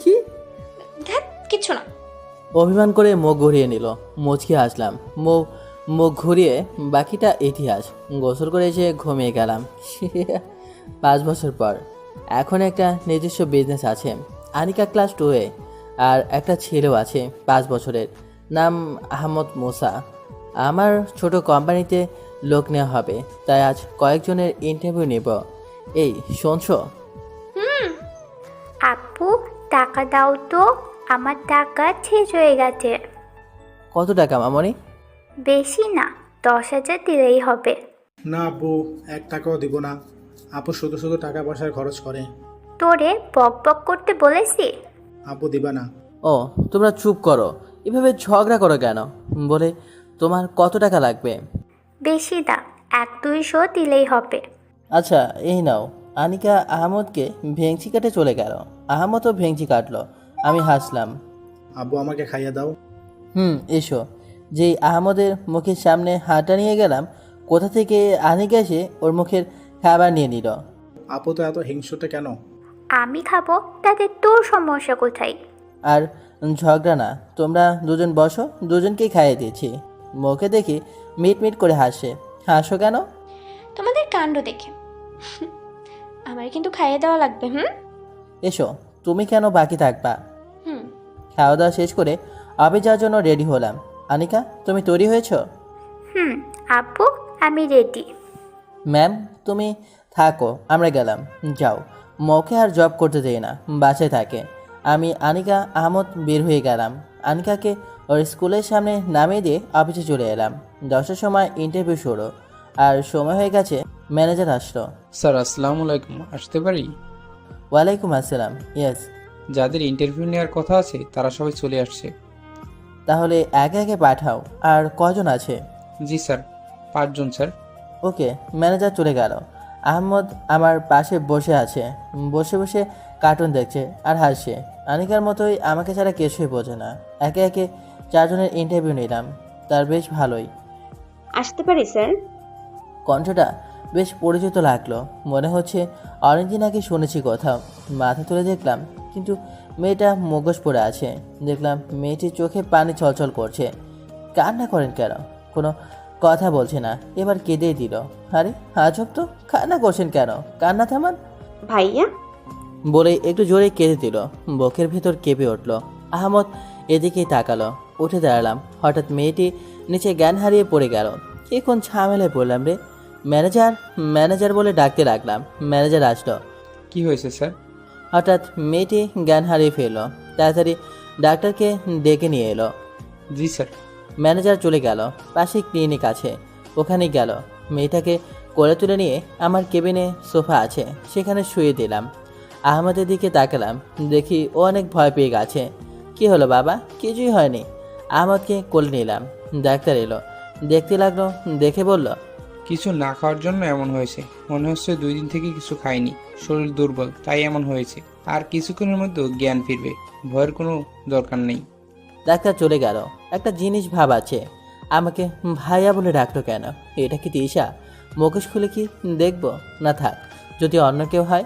কি? ধ্যাৎ, কিচ্ছু না। অভিমান করে মুখ ঘুরিয়ে নিল। মুচকি হাসলাম। মুখ ঘুরিয়ে বাকিটা ইতিহাস। গোসল করে এসে ঘুমিয়ে গেলাম। 5 বছর পর এখন একটা নিজস্ব বিজনেস আছে। আনিকা ক্লাস 2-এ, আর একটা ছেলেও আছে 5 বছরের, নাম আহমদ মুসা। আমার ছোট কোম্পানিতে লোক নেওয়া হবে, তাই আজ কয়েকজনের ইন্টারভিউ নেব। এই শুনছো? আপু টাকা দাও তো, আমার টাকা শেষ হয়ে গেছে। কত টাকা মামনি? বেশি না, 10,000 দিলেই হবে। না আপু, 1 টাকাও দিব না। আপু শুধু শুধু টাকা পয়সার খরচ করে। তোরে বক বক করতে বলেছি? আপু দিবা না। ও, তোমরা চুপ করো, এভাবে ঝগড়া করো কেন? বলে তোমার কত টাকা লাগবে? বেশি না, 100-200 দিলেই হবে। আচ্ছা এই নাও। আনিকা আহমদকে ভেংচি কাটে চলে গেল। আহমদও ভেংচি কাটলো। আমি হাসলাম। আব্বু আমাকে খাইয়ে দাও। এসো। যেই আহমদের মুখের সামনে হাঁটা নিয়ে গেলাম, কোথা থেকে আনিকা এসে ওর মুখের খাবার নিয়ে নিল। আপু তো এত হিংসুটে কেন? আমি খাবো, তাতে তোর সমস্যা কোথায়? আর ঝগড়া না, তোমরা দুজন বসো, দুজনকেই খাইয়ে দিয়েছি। মুখে দেখি মিট মিট করে হাসে। হাসো কেন? তোমাদের কাণ্ড দেখে। আমার কিন্তু খাইয়ে দেওয়া লাগবে। এসো। তুমি কেন বাকি থাকবা? হুম। খাওয়া দাওয়া শেষ করে অফিস যাওয়ার জন্য রেডি হলাম। আনিকা, তুমি তৈরি হয়েছো? আপু আমি রেডি। ম্যাম তুমি থাকো, আমরা গেলাম। যাও। মুখে আর জব করতে দেই না, বাসায় থাকে। আমি আনিকা আহমদ বের হয়ে গেলাম। আনিকাকে ওর স্কুলের সামনে নামিয়ে দিয়ে অফিসে চলে এলাম। 10টার সময় ইন্টারভিউ শুরু, আর সময় হয়ে গেছে। ম্যানেজার আসলো। স্যার আসসালামু আলাইকুম, আসতে পারি? ওয়ালাইকুম আসসালাম। ইয়েস। যাদের ইন্টারভিউ নেওয়ার কথা আছে তারা সবাই চলে আসছে। তাহলে একে একে পাঠাও। আর কজন আছে? জি স্যার, 5 জন স্যার। ওকে। ম্যানেজার চলে গেল। আহমদ আমার পাশে বসে আছে, বসে বসে কার্টুন দেখছে আর হাসছে। আনিকার মতোই আমাকে ছাড়া কিছুই বোঝে না। একে একে 4 জনের ইন্টারভিউ নিলাম। তার বেশ ভালোই। আসতে পারি স্যার? কণ্ঠটা বেশ পরিচিত লাগলো, মনে হচ্ছে অনেকদিন আগে শুনেছি কোথাও। মাথা তুলে দেখলাম, কিন্তু মেয়েটা মুখোশ পরে আছে। দেখলাম মেয়েটির চোখে পানি ছলছল করছে। কান্না করেন কেন? কোনো কথা বলছে না। এবার কেঁদেই দিল। আরে আজব তো, কান্না করছেন কেন? কান্না থামান। ভাইয়া বলে একটু জোরে কেঁদে দিল। বুকের ভেতর কেঁপে উঠল। আহমদ এদিকেই তাকালো। উঠে দাঁড়ালাম। হঠাৎ মেয়েটি নিচে জ্ঞান হারিয়ে পড়ে গেল। কি কোন ঝামেলায় পড়লাম রে? ম্যানেজার বলে ডাকতে লাগলাম। ম্যানেজার আসলো। কি হয়েছে স্যার? হঠাৎ মেয়েটি জ্ঞান হারিয়ে ফেলল। তাড়াতাড়ি ডাক্তারকে ডেকে নিয়ে এলো। জি স্যার। ম্যানেজার চলে গেল। পাশে ক্লিনিক আছে, ওখানে গেল। মেয়েটাকে কোলে তুলে নিয়ে আমার কেবিনে সোফা আছে, সেখানে শুয়ে দিলাম। আহমদের দিকে তাকালাম, দেখি ও অনেক ভয় পেয়ে গেছে। কি হলো বাবা? কিছুই হয়নি। আহমদকে কোলে নিলাম। ডাক্তার এলো, দেখতে লাগলো, দেখে বলল, কিছু না খাওয়ার জন্য এমন হয়েছে। মনে হচ্ছে 2 দিন থেকে কিছু খায়নি, শরীর দুর্বল, তাই এমন হয়েছে। আর কিছুক্ষণের মধ্যে জ্ঞান ফিরবে, ভয়ের কোনো দরকার নেই। ডাক্তার চলে গেল। একটা জিনিস ভাবাচ্ছে, আমাকে ভাইয়া বলে ডাকলো কেন? এটা কি তিশা? মুখোশ খুলে কি দেখবো? না থাক, যদি অন্য কেউ হয়।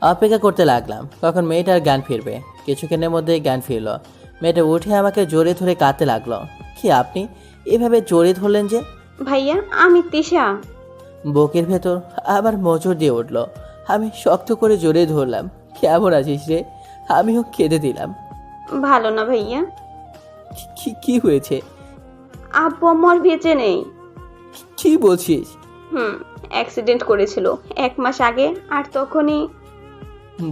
অপেক্ষা করতে লাগলাম কখন মেয়েটার জ্ঞান ফিরবে। কিছুক্ষণের মধ্যেই জ্ঞান ফিরল। মেয়েটা উঠে আমাকে জড়িয়ে ধরে কাঁদতে লাগলো। কি আপনি এভাবে জড়িয়ে ধরলেন যে? ভাইয়া আমি তিশা। বুকের ভেতর আবার মোচড় দিয়ে উঠল। আমি শক্ত করে জড়িয়ে ধরলাম। কেমন আছিস রে? আমিও কেঁদে দিলাম। ভালো না ভাইয়া। কি হয়েছে? আব্বু আম্মু আর বেঁচে নেই। কি বলছিস? অ্যাক্সিডেন্ট করেছিল 1 মাস আগে, আর তখনই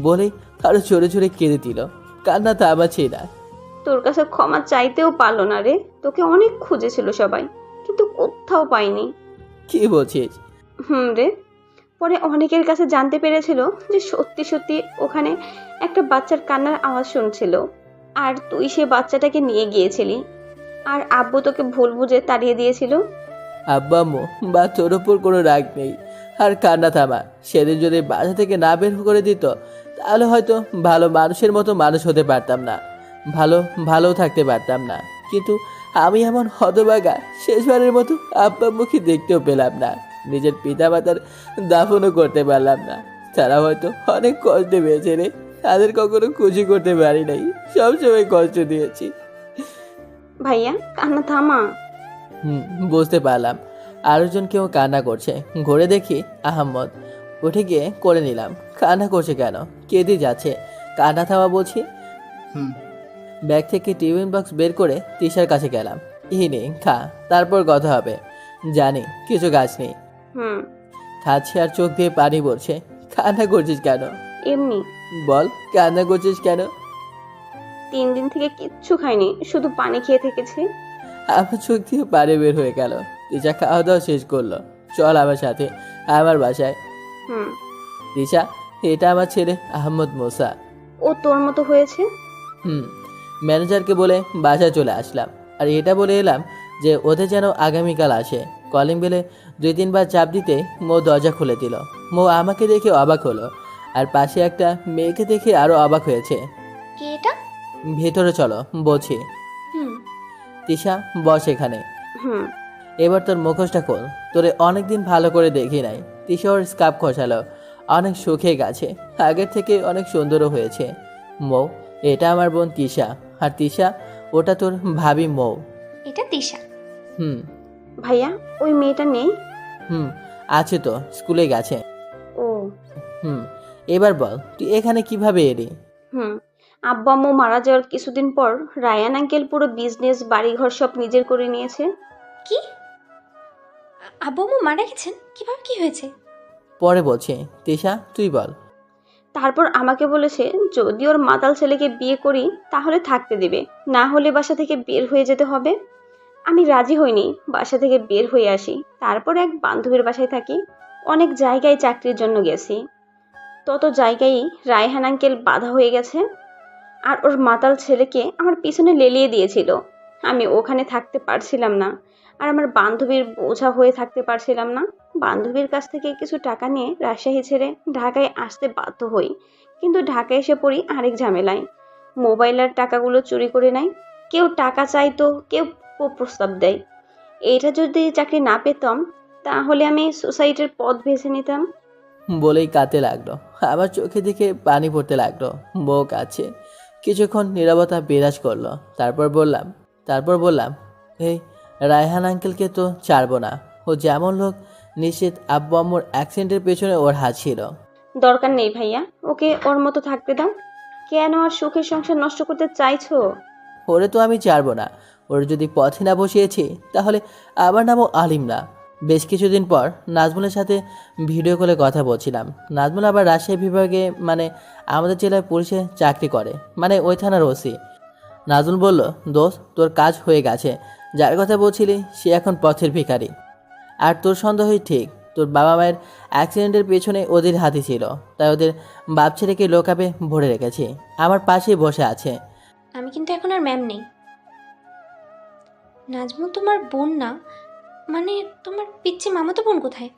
বলে আরো জোরে জোরে কেঁদে দিল। কান্না থামাচ্ছে না। তোর কাছে ক্ষমা চাইতেও পারলো না রে। তোকে অনেক খুঁজেছিল সবাই, কিন্তু কোথাও পাইনি। কি বলছিস? রে। পরে অনেকের কাছে জানতে পেরেছিল যে সত্যি সত্যি ওখানে একটা বাচ্চার কান্নার আওয়াজ শুনছিল, আর তুই সে বাচ্চাটাকে নিয়ে গিয়েছিলি, আর আব্বু তোকে ভুল বুঝে তাড়িয়ে দিয়েছিল। আব্বা আম্মু বা তোর ওপর কোনো রাগ নেই, আর কান্না থামা। সেদিন যদি বাসা থেকে না বের করে দিত, তাহলে হয়তো ভালো মানুষের মতো মানুষ হতে পারতাম না, ভালো থাকতে পারতাম না। কিন্তু আমি এমন হতভাগা, শেষবারের মতো আব্বা আম্মুকে দেখতেও পেলাম না, নিজের পিতামাতার দাফনও করতে পারলাম না। তারা হয়তো অনেক কষ্ট পেয়েছে রে, তাদের কখনো খুশি করতে পারি নাই, সবসময় কষ্ট দিয়েছি। ভাইয়া কান্না থামা। বুঝতে পারলাম আরেকজন কেউ কান্না করছে। ঘুরে দেখি আহম্মদ। উঠে গিয়ে করে নিলাম। কান্না করছে কেন? কেঁদে যাচ্ছে। কান্না থামা বলছি। ব্যাগ থেকে টিফিন বক্স বের করে তিশার কাছে গেলাম। নে খা, তারপর কথা হবে। জানি কিছু গাছ নেই। খাচ্ছে আর চোখ দিয়ে পানি পড়ছে। কান্না করছিস কেন? এমনি। বল, কান্না করছিস কেন? 3 দিন থেকে কিচ্ছু খাইনি, শুধু পানি খেয়ে থেকেছি। আমার চোখ দিয়ে পানি বের হয়ে গেল। তিশা খাওয়া দাওয়া শেষ করলো। চল আমার সাথে আমার বাসায়। তিশা, এটা আমার ছেলে আহমদ মুসা। ও তোর মতো হয়েছে? ম্যানেজারকে বলে বাসায় চলে আসলাম। আর এটা বলে এলাম যে ওদের যেন আগামীকাল আসে। কলিং বেলে 2-3 বার চাপ দিতে মো দরজা খুলে দিল। মো আমাকে দেখে অবাক হলো, আর পাশে একটা মেয়েকে দেখে আরো অবাক হয়েছে। কে এটা? ভেতরে চলো বলছি। তিশা বস এখানে। এবার তোর মুখোশটা খোল, তোরে অনেকদিন ভালো করে দেখি নাই। তিশা ওর স্কার্ফ খসালো। অনেক শুকিয়ে গেছে, আগের থেকে অনেক সুন্দরও হয়েছে। মৌ, এটা আমার বোন তিশা, আর তিশা ওটা তোর ভাবি মৌ। এটা তিশা। ভাইয়া ওই মেয়েটা নেই? আছে তো, স্কুলে গেছে। ও। এবার বল তুই এখানে কিভাবে এলি? আব্বা আম্মু মারা যাওয়ার কিছুদিন পর রায়ান আঙ্কেল পুরো বিজনেস বাড়িঘর সব নিজের করে নিয়েছে। কি? আব্বু আম্মু মারা গেছেন? কিভাবে, কি হয়েছে? পরে বলছি, তিশা তুই বল। তারপর আমাকে বলেছে যদি ওর মাতাল ছেলেকে বিয়ে করি তাহলে থাকতে দেবে, না হলে বাসা থেকে বের হয়ে যেতে হবে। আমি রাজি হইনি, বাসা থেকে বের হয়ে আসি। তারপর এক বান্ধবীর বাসায় থাকি। অনেক জায়গায় চাকরির জন্য গেছি, তত জায়গায় রায়হান আঙ্কেল বাধা হয়ে গেছে, আর ওর মাতাল ছেলেকে আমার পিছনে লেলিয়ে দিয়েছিল। আমি ওখানে থাকতে পারছিলাম না, আর আমার বান্ধবীর বোঝা হয়ে থাকতে পারছিলাম না। বান্ধবীর কাছ থেকে কিছু টাকা নিয়ে রাজশাহী ছেড়ে ঢাকায় আসতে বাধ্য হই, কিন্তু ঢাকায় এসে পড়ি আরেক ঝামেলায়। মোবাইল আর টাকাগুলো চুরি করে নেয়। কেউ টাকা চাইতো, কেউ প্রস্তাব দেয়। এইটা যদি চাকরি না পেতাম তাহলে আমি সোসাইটির পথ বেছে নিতাম। বলেই কাঁদতে লাগলো। আমার চোখে দিকে পানি পড়তে লাগলো। বউ কাছে কিছুক্ষণ নীরবতা বিরাজ করলো। তারপর বললাম এই রায়হান আঙ্কেলকে তো ছাড়বো না। ও যেমন লোক, নিশ্চিত আব্বু আম্মুর অ্যাক্সিডেন্টের পেছনে ওর হাত ছিল। দরকার নেই ভাইয়া, ওকে ওর মতো থাকতে দাও। কেন আর সুখের সংসার নষ্ট করতে চাইছো? ওরে তো আমি ছাড়বো না। ওর যদি পথে না বসিয়েছি, তাহলে আমার নামও আলিম না। বেশ কিছুদিন পর নাজমুলের সাথে ভিডিও কলে কথা বলছিলাম। নাজমুল আবার রাজশাহী বিভাগে, মানে আমাদের জেলায় পুলিশে চাকরি করে, মানে ওই থানার ওসি। নাজমুল বলল, দোস্ত তোর কাজ হয়ে গেছে। যার কথা বলছিলি সে এখন পথের ভিখারি। আর তোর সন্দেহই ঠিক, তোর বাবা মায়ের অ্যাক্সিডেন্টের পেছনে ওদের হাতে ছিল, তাই ওদের বাপ ছেলেকে লোকাপে ভরে রেখেছি। আমার পাশেই বসে আছে। আমি কিন্তু এখন আর ম্যাম নেই। নাজমুল তোমার বোন না, মানে তোমার পিচ্চি মামাতো বোন কোথায়?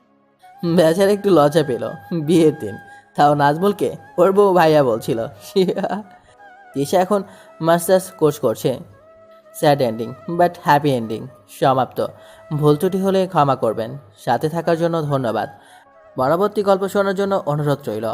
বেচারা একটু লজ্জা পেল। বিয়ের দিন, তাও নাজমুলকে ওর বউ ভাইয়া বলছিল। তিশা এখন মাস্টার্স কোর্স করছে। Sad ending but happy ending. সমাপ্ত। ভুল ত্রুটি হলে ক্ষমা করবেন। সাথে থাকার জন্য ধন্যবাদ। পরবর্তী গল্প শোনার জন্য অনুরোধ রইল।